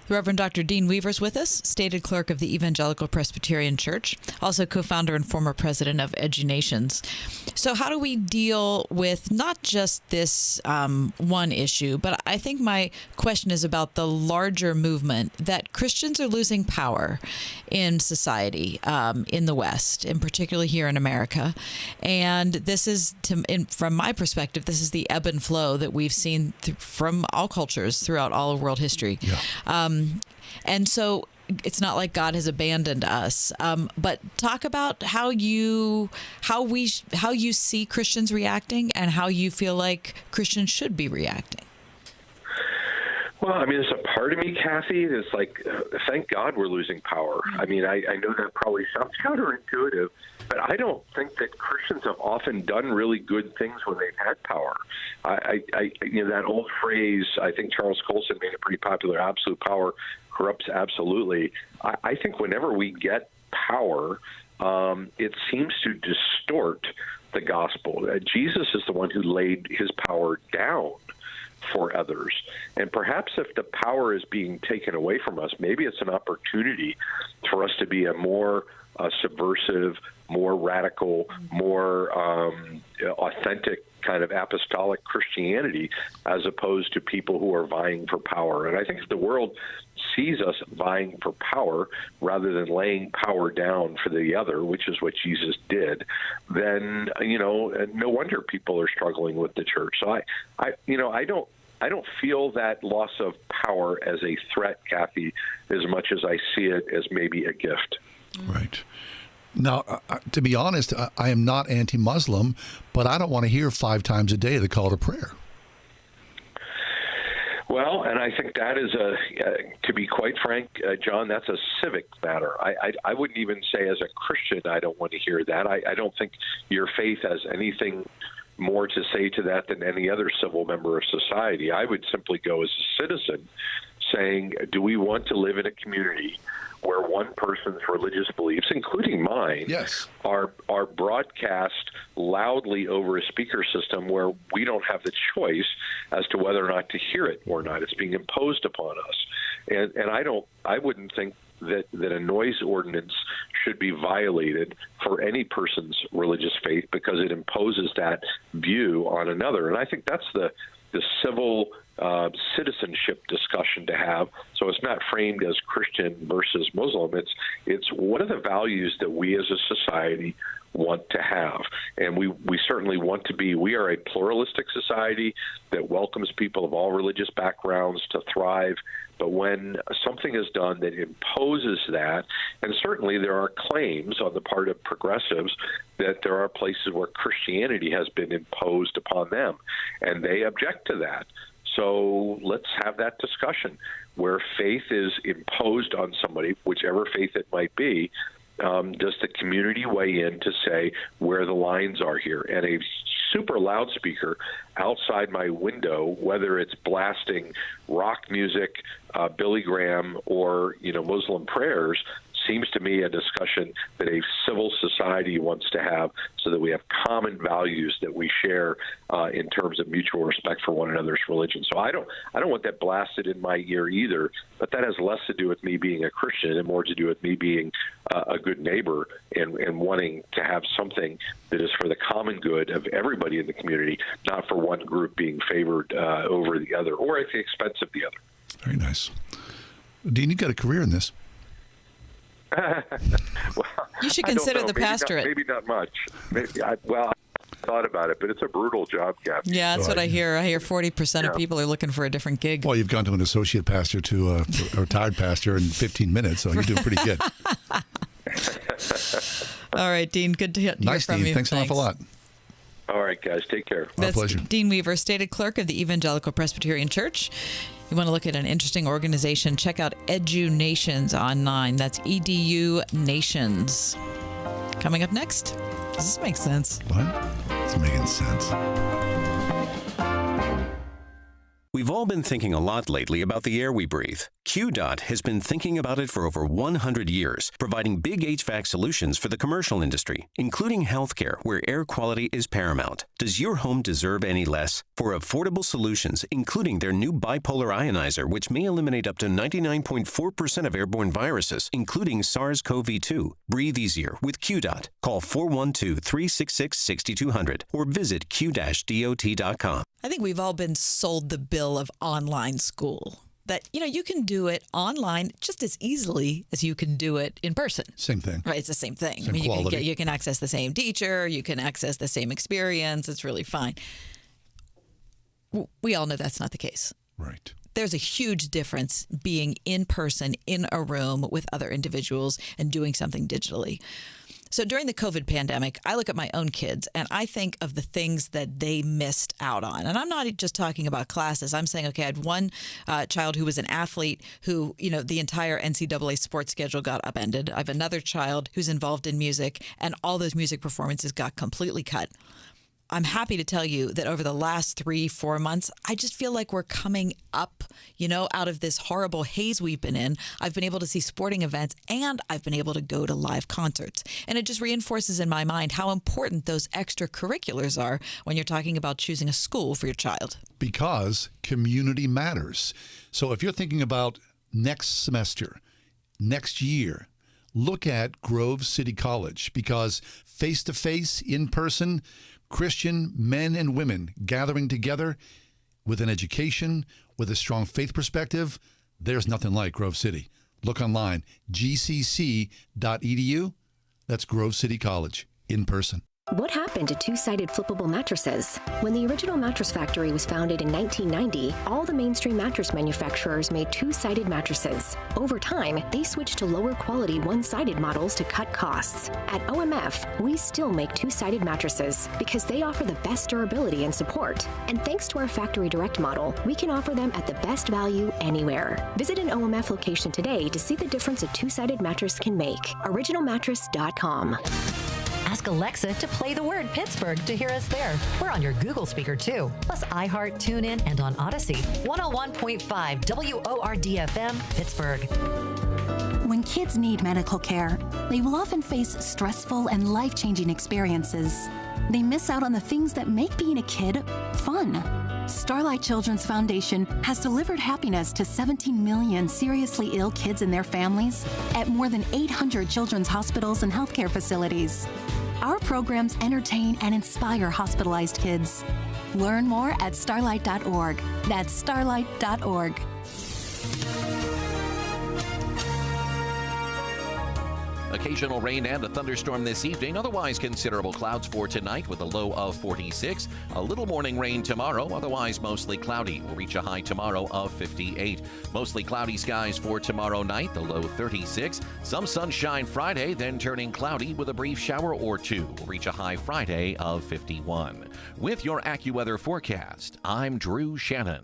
The Reverend Dr. Dean Weaver's with us, stated clerk of the Evangelical Presbyterian Church, also co-founder and former president of EduNations. So how do we deal with not just this one issue, but I think my question is about the larger movement that Christians are losing power in society, in the West, and particularly here in America. And this is, from my perspective, this is the ebb and flow that we've seen from all cultures throughout all of world history. Yeah. And so it's not like God has abandoned us. But talk about how you see Christians reacting and how you feel like Christians should be reacting. Well, I mean, there's a part of me, Kathy, that's like, thank God we're losing power. I mean, I know that probably sounds counterintuitive, but I don't think that Christians have often done really good things when they've had power. That old phrase, I think Charles Colson made it pretty popular, absolute power corrupts absolutely. I think whenever we get power, it seems to distort the gospel. Jesus is the one who laid his power down for others. And perhaps if the power is being taken away from us, maybe it's an opportunity for us to be a more subversive, more radical, more authentic kind of apostolic Christianity, as opposed to people who are vying for power. And I think if the world sees us vying for power rather than laying power down for the other, which is what Jesus did, then no wonder people are struggling with the church. So I don't feel that loss of power as a threat, Kathy, as much as I see it as maybe a gift. Right. Now, to be honest, I am not anti-Muslim, but I don't want to hear 5 times a day the call to prayer. Well, and I think that is to be quite frank, John, that's a civic matter. I wouldn't even say as a Christian I don't want to hear that. I don't think your faith has anything more to say to that than any other civil member of society. I would simply go as a citizen saying, do we want to live in a community where one person's religious beliefs, including mine, are broadcast loudly over a speaker system where we don't have the choice as to whether or not to hear it or not? It's being imposed upon us. And I wouldn't think that a noise ordinance should be violated for any person's religious faith because it imposes that view on another. And I think that's the civil citizenship discussion to have. So it's not framed as Christian versus Muslim. It's what are the values that we as a society want to have. And we certainly want to be, we are a pluralistic society that welcomes people of all religious backgrounds to thrive. But when something is done that imposes that, and certainly there are claims on the part of progressives that there are places where Christianity has been imposed upon them, and they object to that. So let's have that discussion where faith is imposed on somebody, whichever faith it might be. Does the community weigh in to say where the lines are here? And a super loudspeaker outside my window, whether it's blasting rock music, Billy Graham, or Muslim prayers, seems to me a discussion that a civil society wants to have so that we have common values that we share in terms of mutual respect for one another's religion. So I don't want that blasted in my ear either, but that has less to do with me being a Christian and more to do with me being a good neighbor and wanting to have something that is for the common good of everybody in the community, not for one group being favored over the other or at the expense of the other. Very nice. Dean, you got a career in this. Well, you should consider the pastorate. Maybe not much. I thought about it, but it's a brutal job, Captain. Yeah, that's what I hear. I hear 40% of people are looking for a different gig. Well, you've gone to an associate pastor to a retired pastor in 15 minutes, so you're doing pretty good. All right, Dean, good to hear from you. Nice, Dean. Thanks an awful lot. All right, guys, take care. My pleasure. Dean Weaver, stated clerk of the Evangelical Presbyterian Church. You want to look at an interesting organization, check out Edu Nations online. That's EDU Nations. Coming up next. Does this make sense? What? It's making sense. We've all been thinking a lot lately about the air we breathe. QDOT has been thinking about it for over 100 years, providing big HVAC solutions for the commercial industry, including healthcare, where air quality is paramount. Does your home deserve any less? For affordable solutions, including their new bipolar ionizer, which may eliminate up to 99.4% of airborne viruses, including SARS-CoV-2. Breathe easier with QDOT. Call 412-366-6200 or visit q-dot.com. I think we've all been sold the bill of online school. That, you can do it online just as easily as you can do it in person. Same thing. Right, it's the same thing. Same quality. You can access the same teacher. You can access the same experience. It's really fine. We all know that's not the case. Right. There's a huge difference being in person, in a room with other individuals and doing something digitally. So during the COVID pandemic, I look at my own kids and I think of the things that they missed out on. And I'm not just talking about classes. I'm saying, okay, I had one child who was an athlete who, the entire NCAA sports schedule got upended. I have another child who's involved in music and all those music performances got completely cut. I'm happy to tell you that over the last 3-4 months, I just feel like we're coming up, out of this horrible haze we've been in. I've been able to see sporting events and I've been able to go to live concerts. And it just reinforces in my mind how important those extracurriculars are when you're talking about choosing a school for your child. Because community matters. So if you're thinking about next semester, next year, look at Grove City College, because face-to-face, in-person, Christian men and women gathering together with an education, with a strong faith perspective, there's nothing like Grove City. Look online, gcc.edu. That's Grove City College, in person. What happened to two-sided flippable mattresses? When the original Mattress Factory was founded in 1990, all the mainstream mattress manufacturers made two-sided mattresses. Over time, they switched to lower quality one-sided models to cut costs. At OMF, we still make two-sided mattresses because they offer the best durability and support. And thanks to our factory direct model, we can offer them at the best value anywhere. Visit an OMF location today to see the difference a two-sided mattress can make. OriginalMattress.com. Ask Alexa to play the word Pittsburgh to hear us there. We're on your Google speaker too, plus iHeart, TuneIn, and on Odyssey. 101.5 WORD-FM, Pittsburgh. When kids need medical care, they will often face stressful and life-changing experiences. They miss out on the things that make being a kid fun. Starlight Children's Foundation has delivered happiness to 17 million seriously ill kids and their families at more than 800 children's hospitals and healthcare facilities. Our programs entertain and inspire hospitalized kids. Learn more at starlight.org. That's starlight.org. Occasional rain and a thunderstorm this evening. Otherwise, considerable clouds for tonight with a low of 46. A little morning rain tomorrow. Otherwise, mostly cloudy. We'll reach a high tomorrow of 58. Mostly cloudy skies for tomorrow night. The low 36. Some sunshine Friday, then turning cloudy with a brief shower or two. We'll reach a high Friday of 51. With your AccuWeather forecast, I'm Drew Shannon.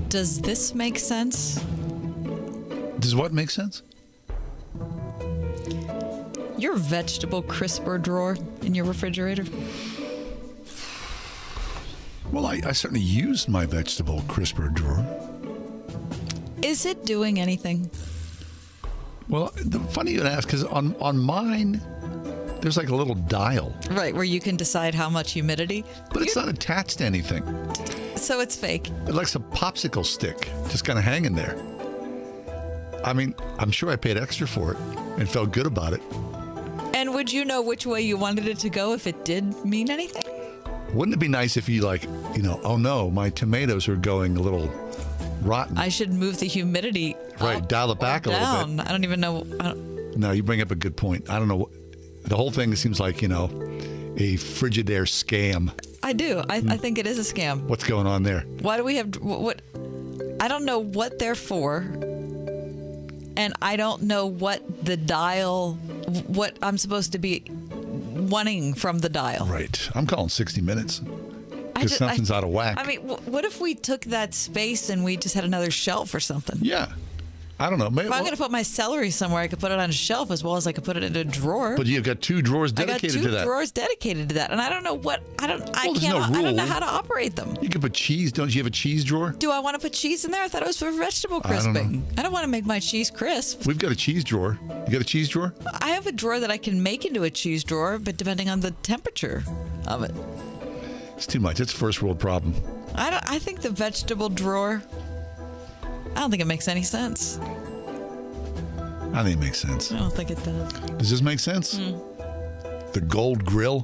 Does this make sense? Does what make sense? Your vegetable crisper drawer in your refrigerator? Well, I certainly used my vegetable crisper drawer. Is it doing anything? Well, funny you ask, because on mine, there's like a little dial. Right, where you can decide how much humidity. But it's not attached to anything. So it's fake. It looks a popsicle stick, just kind of hanging there. I mean, I'm sure I paid extra for it and felt good about it. And would you know which way you wanted it to go if it did mean anything? Wouldn't it be nice if you oh no, my tomatoes are going a little rotten. I should move the humidity right, dial it back a little bit. I don't even know. No, you bring up a good point. I don't know. The whole thing seems like, a Frigidaire scam. I do. I think it is a scam. What's going on there? Why do we have what? I don't know what they're for, and I don't know what the dial, what I'm supposed to be wanting from the dial. Right. I'm calling 60 Minutes because something's out of whack. I mean, what if we took that space and we just had another shelf or something? Yeah. I don't know. Maybe, if I'm going to put my celery somewhere, I could put it on a shelf as well as I could put it in a drawer. But you've got two drawers dedicated to that. I got two drawers dedicated to that, and I don't know what I don't know how to operate them. You can put cheese. Don't you have a cheese drawer? Do I want to put cheese in there? I thought it was for vegetable crisping. I don't want to make my cheese crisp. We've got a cheese drawer. You got a cheese drawer? I have a drawer that I can make into a cheese drawer, but depending on the temperature of it. It's too much. It's a first world problem. I think the vegetable drawer, I don't think it makes any sense. I think it makes sense. I don't think it does. Does this make sense? The gold grill?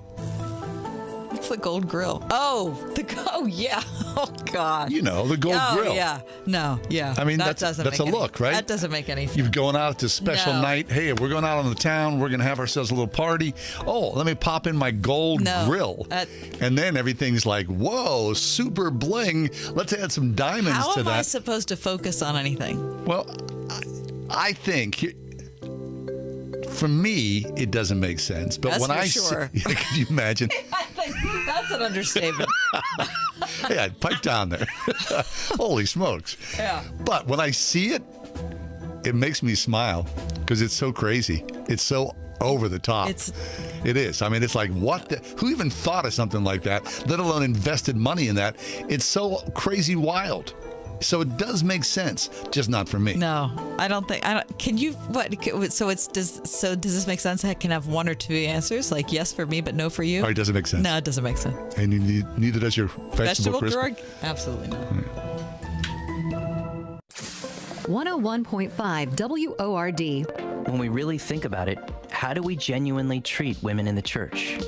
What's the gold grill? Oh, yeah. Oh, God. The gold grill. Oh, yeah. No, yeah. I mean, that's a look, right? That doesn't make any sense. You're going out to special night. Hey, we're going out on the town. We're going to have ourselves a little party. Oh, let me pop in my gold grill. And then everything's like, whoa, super bling. Let's add some diamonds to that. How am I supposed to focus on anything? Well, I think, for me, it doesn't make sense. But that's for sure. Can you imagine? I think that's an understatement. Yeah, pipe down there. Holy smokes. Yeah. But when I see it, it makes me smile because it's so crazy. It's so over the top. It is. I mean, it's like, who even thought of something like that, let alone invested money in that? It's so crazy wild. So it does make sense, just not for me. No, I don't think. Can you? What? So does this make sense? I can have one or two answers, like yes for me, but no for you. Or it doesn't make sense. No, it doesn't make sense. And neither does your vegetable drawer. Absolutely not. 101.5 WORD. When we really think about it, how do we genuinely treat women in the church?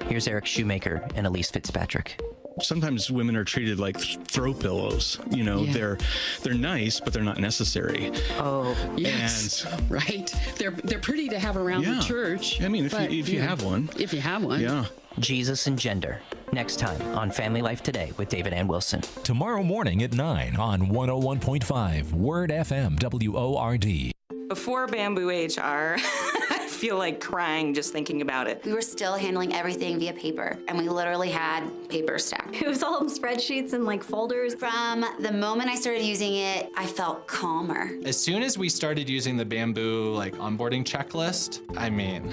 Here's Eric Shoemaker and Elise Fitzpatrick. sometimes women are treated like throw pillows. You know, Yeah. they're nice, but they're not necessary. Oh, yes, right. They're pretty to have around Yeah. the church. I mean, if but, you have one. If you have one. Yeah. Jesus and Gender. Next time on Family Life Today with David Ann Wilson. Tomorrow morning at 9 on 101.5 Word FM WORD. Before Bamboo HR, I feel like crying just thinking about it. We were still handling everything via paper, and we literally had paper stacked. It was all in spreadsheets and like folders. From the moment I started using it, I felt calmer. As soon as we started using the Bamboo like onboarding checklist, I mean,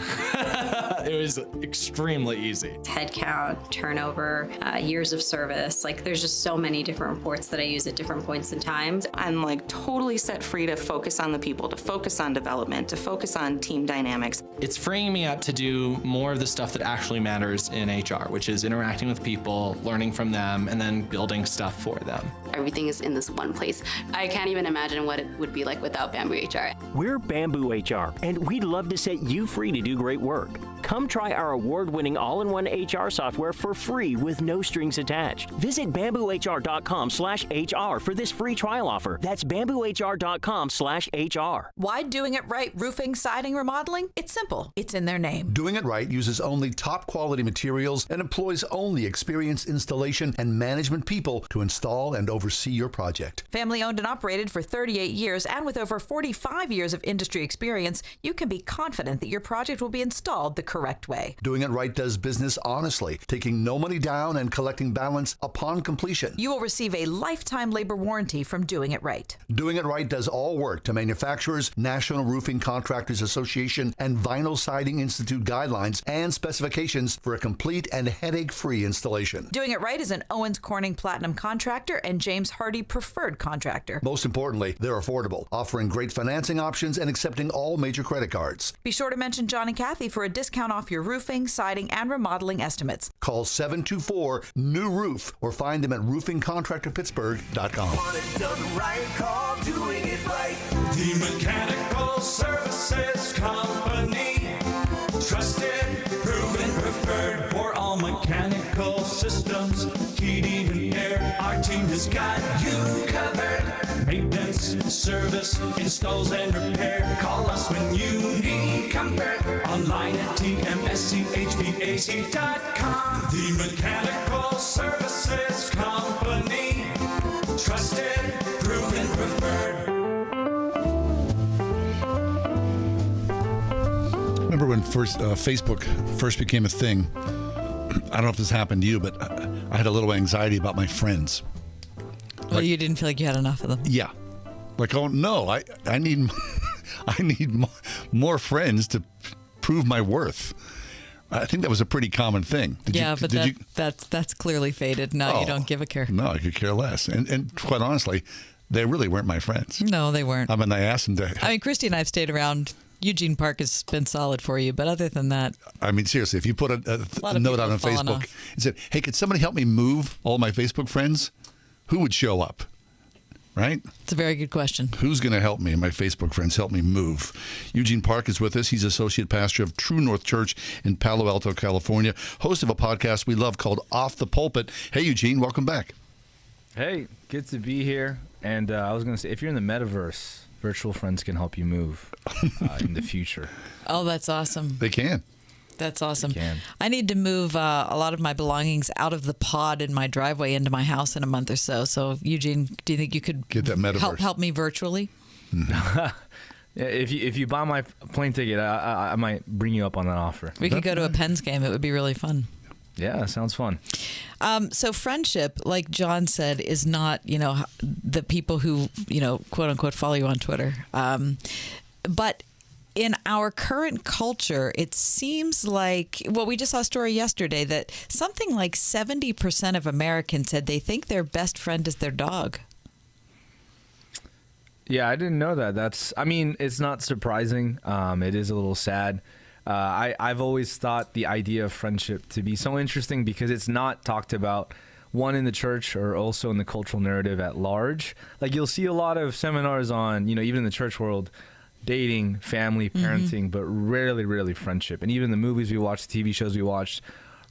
it was extremely easy. Head count, turnover, years of service. Like there's just so many different reports that I use at different points in time. I'm like totally set free to focus on the people, to focus on development, to focus on team dynamics. It's freeing me up to do more of the stuff that actually matters in HR, which is interacting with people, learning from them, and then building stuff for them. Everything is in this one place. I can't even imagine what it would be like without Bamboo HR. We're Bamboo HR, and we'd love to set you free to do great work. Come try our award-winning all-in-one HR software for free with no strings attached. Visit bamboohr.com/HR for this free trial offer. That's bamboohr.com/HR. Why Doing It Right Roofing, Siding, Remodeling? It's simple. It's in their name. Doing It Right uses only top quality materials and employs only experienced installation and management people to install and oversee your project. Family owned and operated for 38 years, and with over 45 years of industry experience, you can be confident that your project will be installed the correct way. Doing It Right does business honestly, taking no money down and collecting balance upon completion. You will receive a lifetime labor warranty from Doing It Right. Doing It Right does all work to manufacturers, National Roofing Contractors Association, and Vinyl Siding Institute guidelines and specifications for a complete and headache-free installation. Doing It Right is an Owens Corning Platinum contractor and James Hardy preferred contractor. Most importantly, they're affordable, offering great financing options and accepting all major credit cards. Be sure to mention John and Kathy for a discount off your roofing, siding, and remodeling estimates. Call 724-NEW-ROOF or find them at roofingcontractorpittsburgh.com. Want it done right, call Doing It Right. The Mechanical Services Company. Trusted, proven, preferred for all mechanical systems, heating and air. Our team has got you covered. Maintenance, service, installs, and repair. Call us when you need comfort. Online at tmschvac.com. The Mechanical Services Company. Trusted, proven, preferred. Remember when Facebook first became a thing? I don't know if this happened to you, but I had a little anxiety about my friends. Well, you didn't feel like you had enough of them. Yeah. Like, oh no, I need I need more friends to prove my worth. I think that was a pretty common thing. That's clearly faded. Now you don't give a care. No, I could care less. And quite honestly, they really weren't my friends. No, they weren't. I mean, I asked them to. I mean, Christy and I have stayed around. Eugene Park has been solid for you, but other than that, I mean, seriously, if you put a note out on Facebook and said, "Hey, could somebody help me move all my Facebook friends?" Who would show up? Right? It's a very good question. Who's going to help me? My Facebook friends help me move. Eugene Park is with us. He's associate pastor of True North Church in Palo Alto, California, host of a podcast we love called Off the Pulpit. Hey, Eugene, welcome back. Hey, good to be here. And I was going to say, if you're in the metaverse, virtual friends can help you move in the future. Oh, that's awesome. They can. That's awesome. I need to move a lot of my belongings out of the pod in my driveway into my house in a month or so. So, Eugene, do you think you could get that metaverse? help me virtually? Yeah, if you buy my plane ticket, I might bring you up on that offer. We could go to a Pens game. It would be really fun. Yeah, sounds fun. So friendship, like John said, is not, the people who, quote unquote, follow you on Twitter. But in our current culture, it seems like, we just saw a story yesterday that something like 70% of Americans said they think their best friend is their dog. Yeah, I didn't know that. It's not surprising. It is a little sad. I've always thought the idea of friendship to be so interesting because it's not talked about, one, in the church or also in the cultural narrative at large. Like, you'll see a lot of seminars on, even in the church world, dating, family, parenting, but rarely friendship. And even the movies we watch, the TV shows we watch,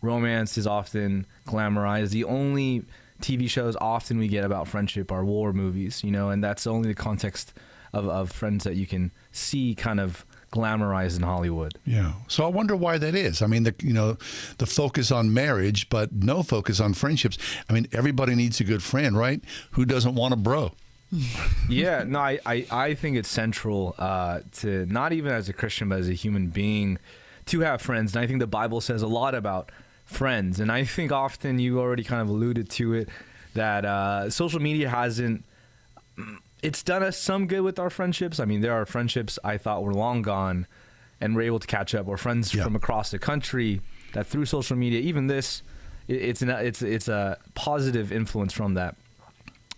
romance is often glamorized. The only TV shows often we get about friendship are war movies, and that's only the context of friends that you can see kind of glamorized in Hollywood. Yeah. So I wonder why that is. I mean, the focus on marriage, but no focus on friendships. I mean, everybody needs a good friend, right? Who doesn't want a bro? Yeah, no, I think it's central to, not even as a Christian, but as a human being, to have friends. And I think the Bible says a lot about friends. And I think often, you already kind of alluded to it, that social media it's done us some good with our friendships. I mean, there are friendships I thought were long gone and we're able to catch up, or friends from across the country that through social media, even this, it's a positive influence from that.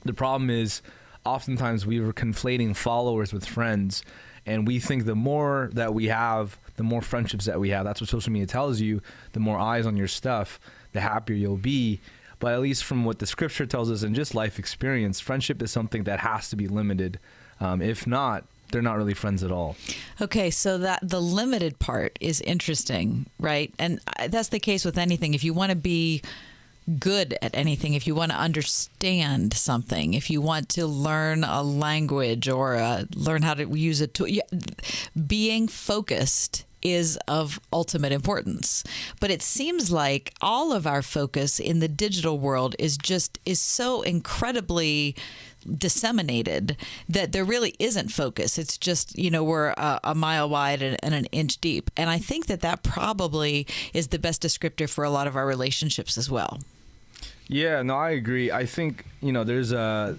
The problem is, oftentimes we were conflating followers with friends, and we think the more that we have, the more friendships that we have. That's what social media tells you. The more eyes on your stuff, the happier you'll be. But at least from what the scripture tells us and just life experience, friendship is something that has to be limited. If not, they're not really friends at all. Okay, so that the limited part is interesting, right? And that's the case with anything. If you want to be good at anything, if you want to understand something, if you want to learn a language or learn how to use a tool, being focused is of ultimate importance. But it seems like all of our focus in the digital world is so incredibly disseminated that there really isn't focus. It's just, we're a mile wide and an inch deep. And I think that probably is the best descriptor for a lot of our relationships as well. Yeah, no, I agree. I think, there's a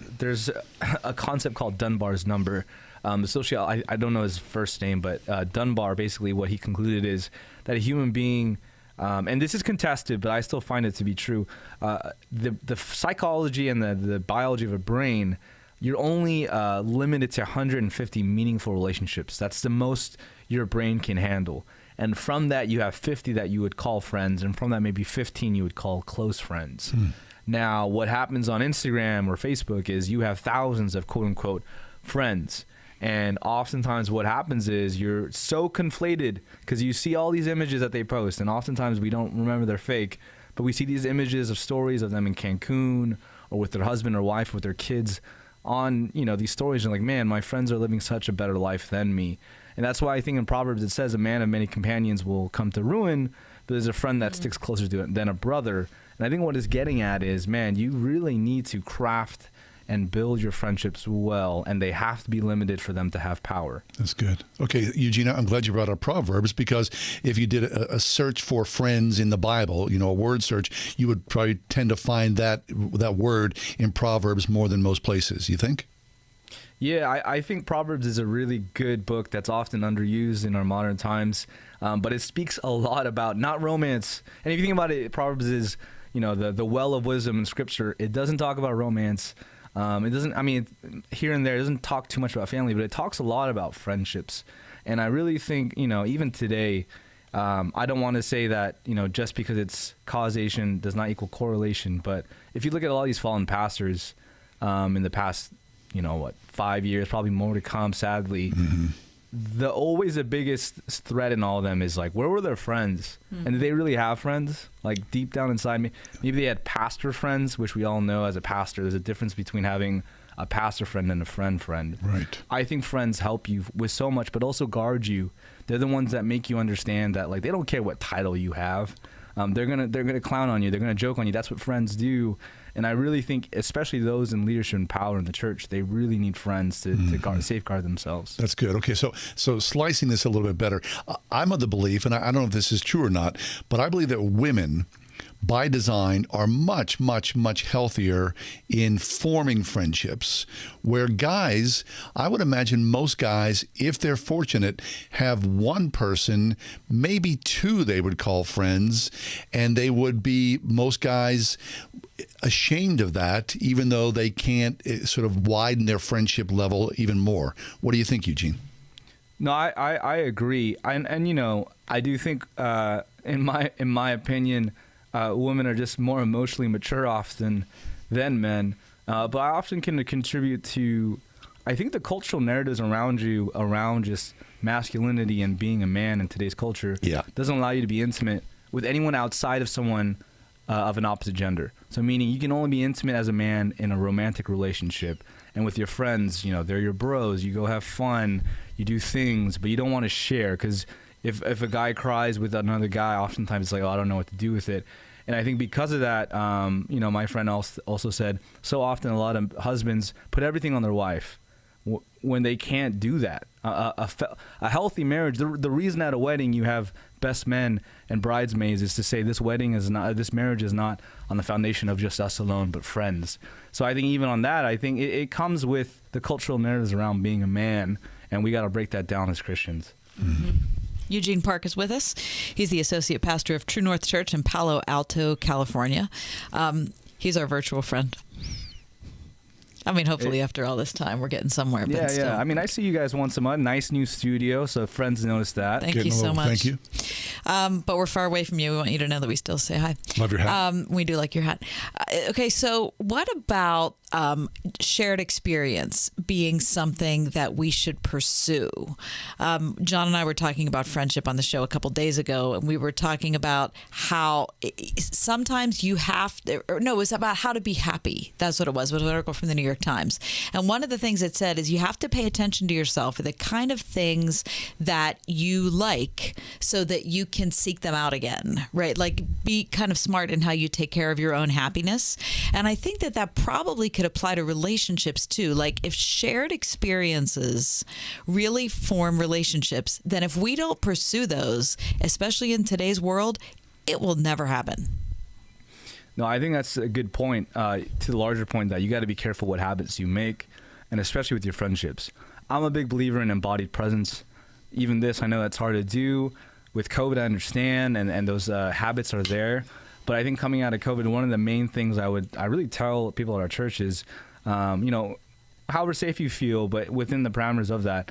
concept called Dunbar's number. I don't know his first name, but Dunbar, basically what he concluded is that a human being, and this is contested, but I still find it to be true, the psychology and the biology of a brain, you're only limited to 150 meaningful relationships. That's the most your brain can handle. And from that, you have 50 that you would call friends, and from that, maybe 15 you would call close friends. Now, what happens on Instagram or Facebook is you have thousands of quote-unquote friends. And oftentimes what happens is you're so conflated because you see all these images that they post, and oftentimes we don't remember they're fake, but we see these images of stories of them in Cancun or with their husband or wife, with their kids on, these stories, and like, man, my friends are living such a better life than me. And that's why I think in Proverbs it says a man of many companions will come to ruin, but there's a friend that sticks closer to it than a brother. And I think what it's getting at is, man, you really need to craft and build your friendships well, and they have to be limited for them to have power. That's good. Okay, Eugene, I'm glad you brought up Proverbs, because if you did a search for friends in the Bible, a word search, you would probably tend to find that word in Proverbs more than most places. You think? Yeah, I think Proverbs is a really good book that's often underused in our modern times, but it speaks a lot about not romance. And if you think about it, Proverbs is, the well of wisdom in Scripture. It doesn't talk about romance. It doesn't, here and there, it doesn't talk too much about family, but it talks a lot about friendships. And I really think, even today, I don't want to say that, just because it's causation does not equal correlation. But if you look at a lot of these fallen pastors in the past, 5 years, probably more to come, sadly, always the biggest threat in all of them is like, where were their friends? And did they really have friends? Like deep down inside me, maybe they had pastor friends, which we all know as a pastor, there's a difference between having a pastor friend and a friend. Right. I think friends help you with so much, but also guard you. They're the ones that make you understand that, like, they don't care what title you have. They're gonna clown on you. They're gonna joke on you. That's what friends do. And I really think, especially those in leadership and power in the church, they really need friends to safeguard themselves. That's good. Okay, so slicing this a little bit better, I'm of the belief, and I don't know if this is true or not, but I believe that women, by design, are much, much, much healthier in forming friendships, where guys, I would imagine most guys, if they're fortunate, have one person, maybe two they would call friends, and they would be, most guys, ashamed of that, even though they can't sort of widen their friendship level even more. What do you think, Eugene? No, I agree. And I do think, in my opinion, women are just more emotionally mature often than men. But I often can contribute to, I think, the cultural narratives around just masculinity and being a man in today's culture doesn't allow you to be intimate with anyone outside of someone of an opposite gender. So meaning you can only be intimate as a man in a romantic relationship. And with your friends, they're your bros. You go have fun. You do things, but you don't want to share because if a guy cries with another guy, oftentimes it's like, oh, I don't know what to do with it. And I think because of that, my friend also said, so often a lot of husbands put everything on their wife when they can't do that. A healthy marriage, the reason at a wedding you have best men and bridesmaids is to say this marriage is not on the foundation of just us alone, but friends. So I think even on that, I think it comes with the cultural narratives around being a man, and we got to break that down as Christians. Mm-hmm. Eugene Park is with us. He's the associate pastor of True North Church in Palo Alto, California. He's our virtual friend. I mean, hopefully after all this time, we're getting somewhere. Yeah, but still. yeah. I mean, I see you guys once a month. Nice new studio, so friends notice that. Thank you so much. Thank you. But we're far away from you. We want you to know that we still say hi. Love your hat. We do like your hat. Okay, so what about shared experience being something that we should pursue? John and I were talking about friendship on the show a couple days ago, and we were talking about how sometimes you have to, it was about how to be happy. That's what it was. It was an article from the New York Times. And one of the things it said is you have to pay attention to yourself for the kind of things that you like so that you can seek them out again, right? Like be kind of smart in how you take care of your own happiness. And I think that probably could apply to relationships too. Like if shared experiences really form relationships, then if we don't pursue those, especially in today's world, it will never happen. No, I think that's a good point. To the larger point that you got to be careful what habits you make, and especially with your friendships. I'm a big believer in embodied presence. Even this, I know that's hard to do. With COVID, I understand, and those habits are there. But I think coming out of COVID, one of the main things I really tell people at our church is, however safe you feel, but within the parameters of that,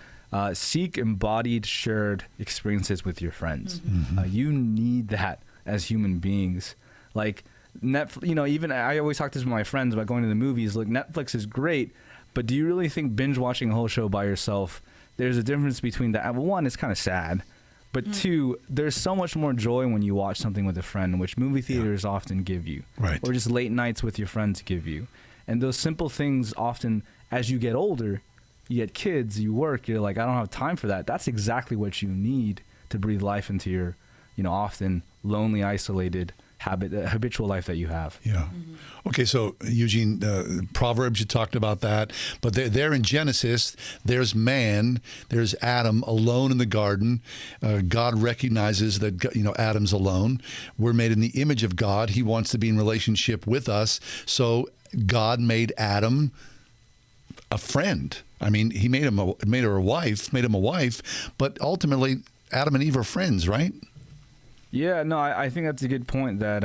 seek embodied, shared experiences with your friends. Mm-hmm. You need that as human beings. Like even I always talk to my friends about going to the movies. Like Netflix is great, but do you really think binge watching a whole show by yourself? There's a difference between that. Well, one, it's kind of sad. But two, there's so much more joy when you watch something with a friend, which movie theaters often give you. Right. Or just late nights with your friends give you. And those simple things often, as you get older, you get kids, you work, you're like, I don't have time for that. That's exactly what you need to breathe life into your, often lonely, isolated, habitual life that you have. Yeah. Mm-hmm. Okay, so Eugene, Proverbs, you talked about that, but there in Genesis, there's man, there's Adam alone in the garden. God recognizes that Adam's alone. We're made in the image of God. He wants to be in relationship with us. So God made Adam a friend. I mean, he made him a wife, but ultimately Adam and Eve are friends, right? Yeah, no, I think that's a good point that,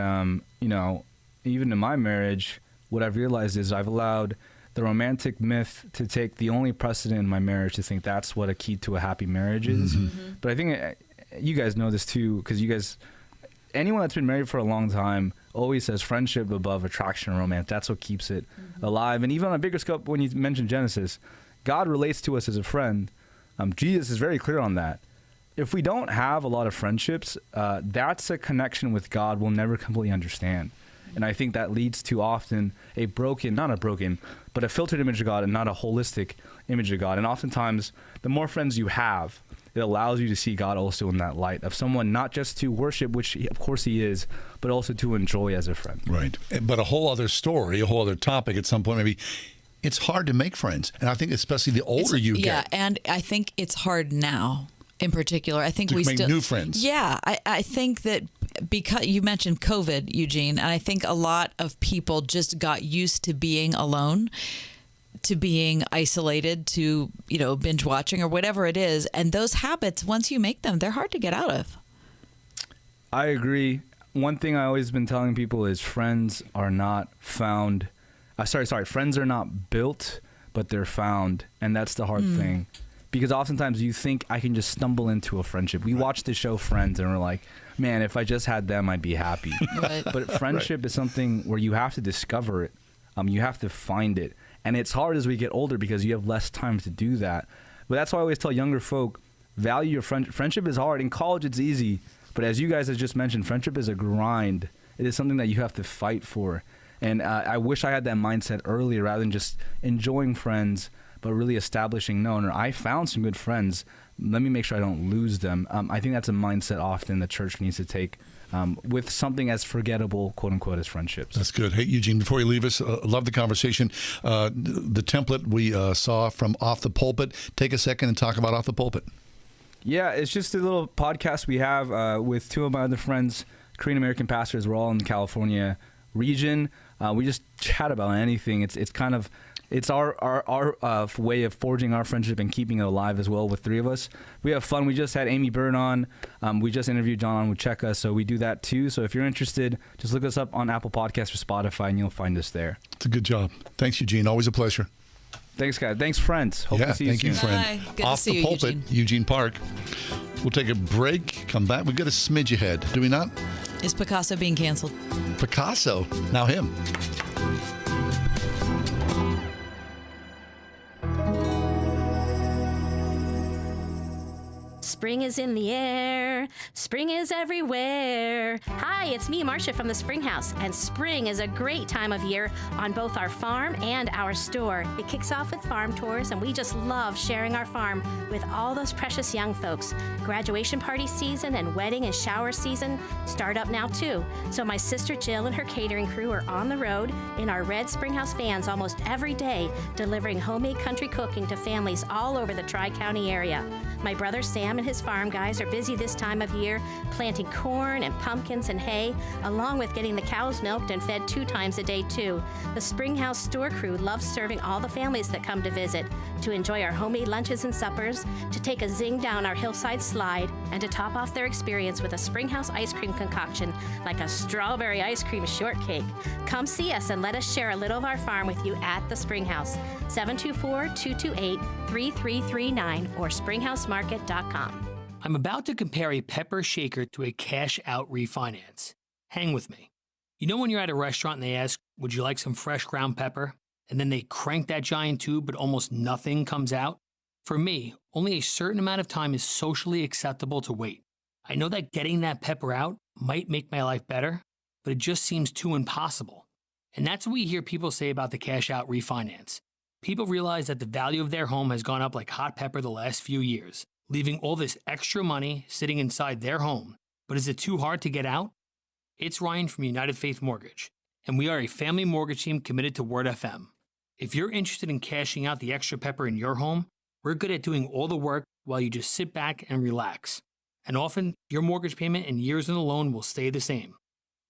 even in my marriage, what I've realized is I've allowed the romantic myth to take the only precedent in my marriage to think that's what a key to a happy marriage is. Mm-hmm. But I think you guys know this too, because anyone that's been married for a long time always says friendship above attraction and romance. That's what keeps it alive. And even on a bigger scope, when you mention Genesis, God relates to us as a friend. Jesus is very clear on that. If we don't have a lot of friendships, that's a connection with God we'll never completely understand. And I think that leads to often a filtered image of God and not a holistic image of God. And oftentimes, the more friends you have, it allows you to see God also in that light of someone not just to worship, which of course he is, but also to enjoy as a friend. Right. But a whole other story, a whole other topic at some point, maybe it's hard to make friends. And I think especially the older you get. Yeah, and I think it's hard now. In particular, I think to we make still new friends. Yeah, I think that because you mentioned COVID, Eugene, and I think a lot of people just got used to being alone, to being isolated, to binge watching or whatever it is, and those habits, once you make them, they're hard to get out of. I agree. One thing I always been telling people is friends are not found. Friends are not built, but they're found, and that's the hard thing. Because oftentimes you think I can just stumble into a friendship. We watch the show Friends and we're like, man, if I just had them, I'd be happy. Right. But friendship is something where you have to discover it. You have to find it. And it's hard as we get older because you have less time to do that. But that's why I always tell younger folk, value your friendship is hard. In college, it's easy. But as you guys have just mentioned, friendship is a grind. It is something that you have to fight for. And I wish I had that mindset earlier rather than just enjoying friends, but really establishing, no, I found some good friends. Let me make sure I don't lose them. I think that's a mindset often the church needs to take with something as forgettable, quote unquote, as friendships. That's good. Hey, Eugene, before you leave us, love the conversation. The template we saw from Off the Pulpit, take a second and talk about Off the Pulpit. Yeah, it's just a little podcast we have with two of my other friends, Korean American pastors. We're all in the California region. We just chat about anything. It's our way of forging our friendship and keeping it alive as well with three of us. We have fun. We just had Amy Byrne on. We just interviewed John Wucheka, so we do that too. So if you're interested, just look us up on Apple Podcasts or Spotify, and you'll find us there. It's a good job. Thanks, Eugene. Always a pleasure. Thanks, guys. Thanks, friends. Hope to see you soon. Thank you, friend. Bye. Good Off to see the you, Pulpit, Eugene Park. We'll take a break, come back. We've got a smidge ahead, do we not? Is Picasso being canceled? Picasso, now him. Spring is in the air. Spring is everywhere. Hi, it's me, Marcia from the Spring House, and spring is a great time of year on both our farm and our store. It kicks off with farm tours, and we just love sharing our farm with all those precious young folks. Graduation party season and wedding and shower season start up now too. So my sister Jill and her catering crew are on the road in our red Spring House vans almost every day, delivering homemade country cooking to families all over the Tri-County area. My brother Sam and his farm guys are busy this time of year planting corn and pumpkins and hay, along with getting the cows milked and fed 2 times a day too. The Spring House store crew loves serving all the families that come to visit, to enjoy our homemade lunches and suppers, to take a zing down our hillside slide, and to top off their experience with a Spring House ice cream concoction like a strawberry ice cream shortcake. Come see us and let us share a little of our farm with you at the Spring House. 724-228-3339 or springhousemarket.com. I'm about to compare a pepper shaker to a cash-out refinance. Hang with me. You know when you're at a restaurant and they ask, would you like some fresh ground pepper? And then they crank that giant tube, but almost nothing comes out? For me, only a certain amount of time is socially acceptable to wait. I know that getting that pepper out might make my life better, but it just seems too impossible. And that's what we hear people say about the cash-out refinance. People realize that the value of their home has gone up like hot pepper the last few years, leaving all this extra money sitting inside their home. But is it too hard to get out? It's Ryan from United Faith Mortgage, and we are a family mortgage team committed to Word FM. If you're interested in cashing out the extra pepper in your home, we're good at doing all the work while you just sit back and relax. And often, your mortgage payment and years in the loan will stay the same.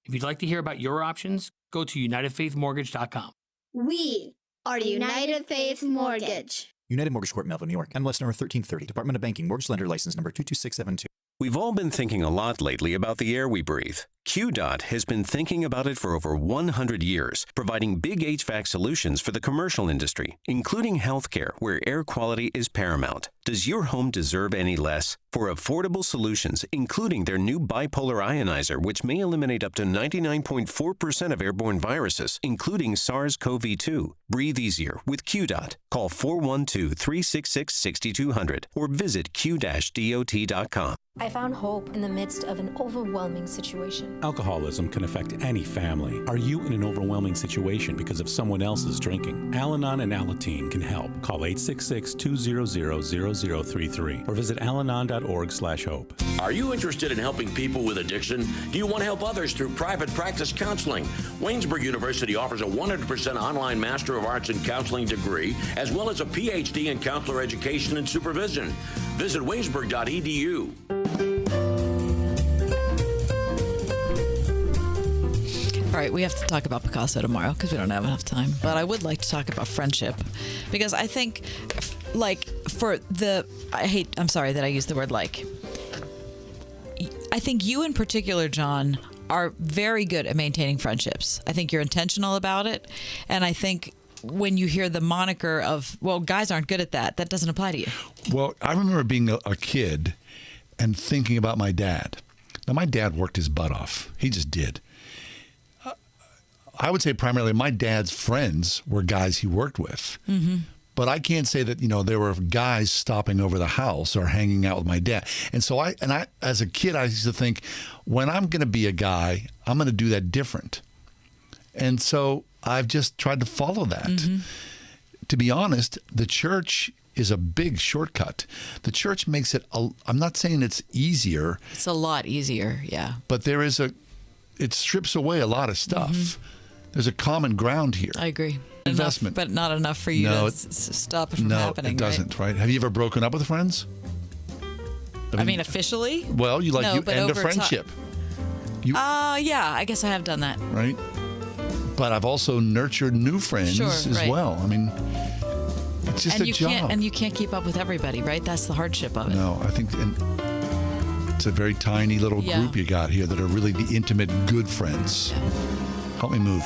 If you'd like to hear about your options, go to UnitedFaithMortgage.com. We are United Faith Mortgage. United Mortgage Corp, Melville, New York. MLS number 1330. Department of Banking. Mortgage Lender License number 22672. We've all been thinking a lot lately about the air we breathe. QDOT has been thinking about it for over 100 years, providing big HVAC solutions for the commercial industry, including healthcare, where air quality is paramount. Does your home deserve any less? For affordable solutions, including their new bipolar ionizer, which may eliminate up to 99.4% of airborne viruses, including SARS-CoV-2. Breathe easier with QDOT. Call 412-366-6200 or visit q-dot.com. I found hope in the midst of an overwhelming situation. Alcoholism can affect any family. Are you in an overwhelming situation because of someone else's drinking? Al-Anon and Alateen can help. Call 866-200-0033 or visit alanon.org/hope. Are you interested in helping people with addiction? Do you want to help others through private practice counseling? Waynesburg University offers a 100% online Master of Arts in Counseling degree, as well as a PhD in counselor education and supervision. Visit waynesburg.edu. All right, we have to talk about Picasso tomorrow because we don't have enough time. But I would like to talk about friendship because I think, I'm sorry that I used the word like. I think you in particular, John, are very good at maintaining friendships. I think you're intentional about it. And I think when you hear the moniker of, well, guys aren't good at that, that doesn't apply to you. Well, I remember being a kid and thinking about my dad. Now, my dad worked his butt off. He just did. I would say primarily my dad's friends were guys he worked with. Mm-hmm. But I can't say that, there were guys stopping over the house or hanging out with my dad. And so I, as a kid, I used to think, when I'm going to be a guy, I'm going to do that different. And so I've just tried to follow that. Mm-hmm. To be honest, the church is a big shortcut. The church makes it, I'm not saying it's easier. It's a lot easier, yeah. But it strips away a lot of stuff. Mm-hmm. There's a common ground here. I agree. Investment. But not enough for you to stop it from happening. No, it doesn't, right? Have you ever broken up with friends? I mean, officially? Well, you end a friendship. Yeah, I guess I have done that. Right? But I've also nurtured new friends as well. I mean, it's just a job. And you can't keep up with everybody, right? That's the hardship of it. No, I think it's a very tiny little group you got here that are really the intimate, good friends. Yeah. Help me move.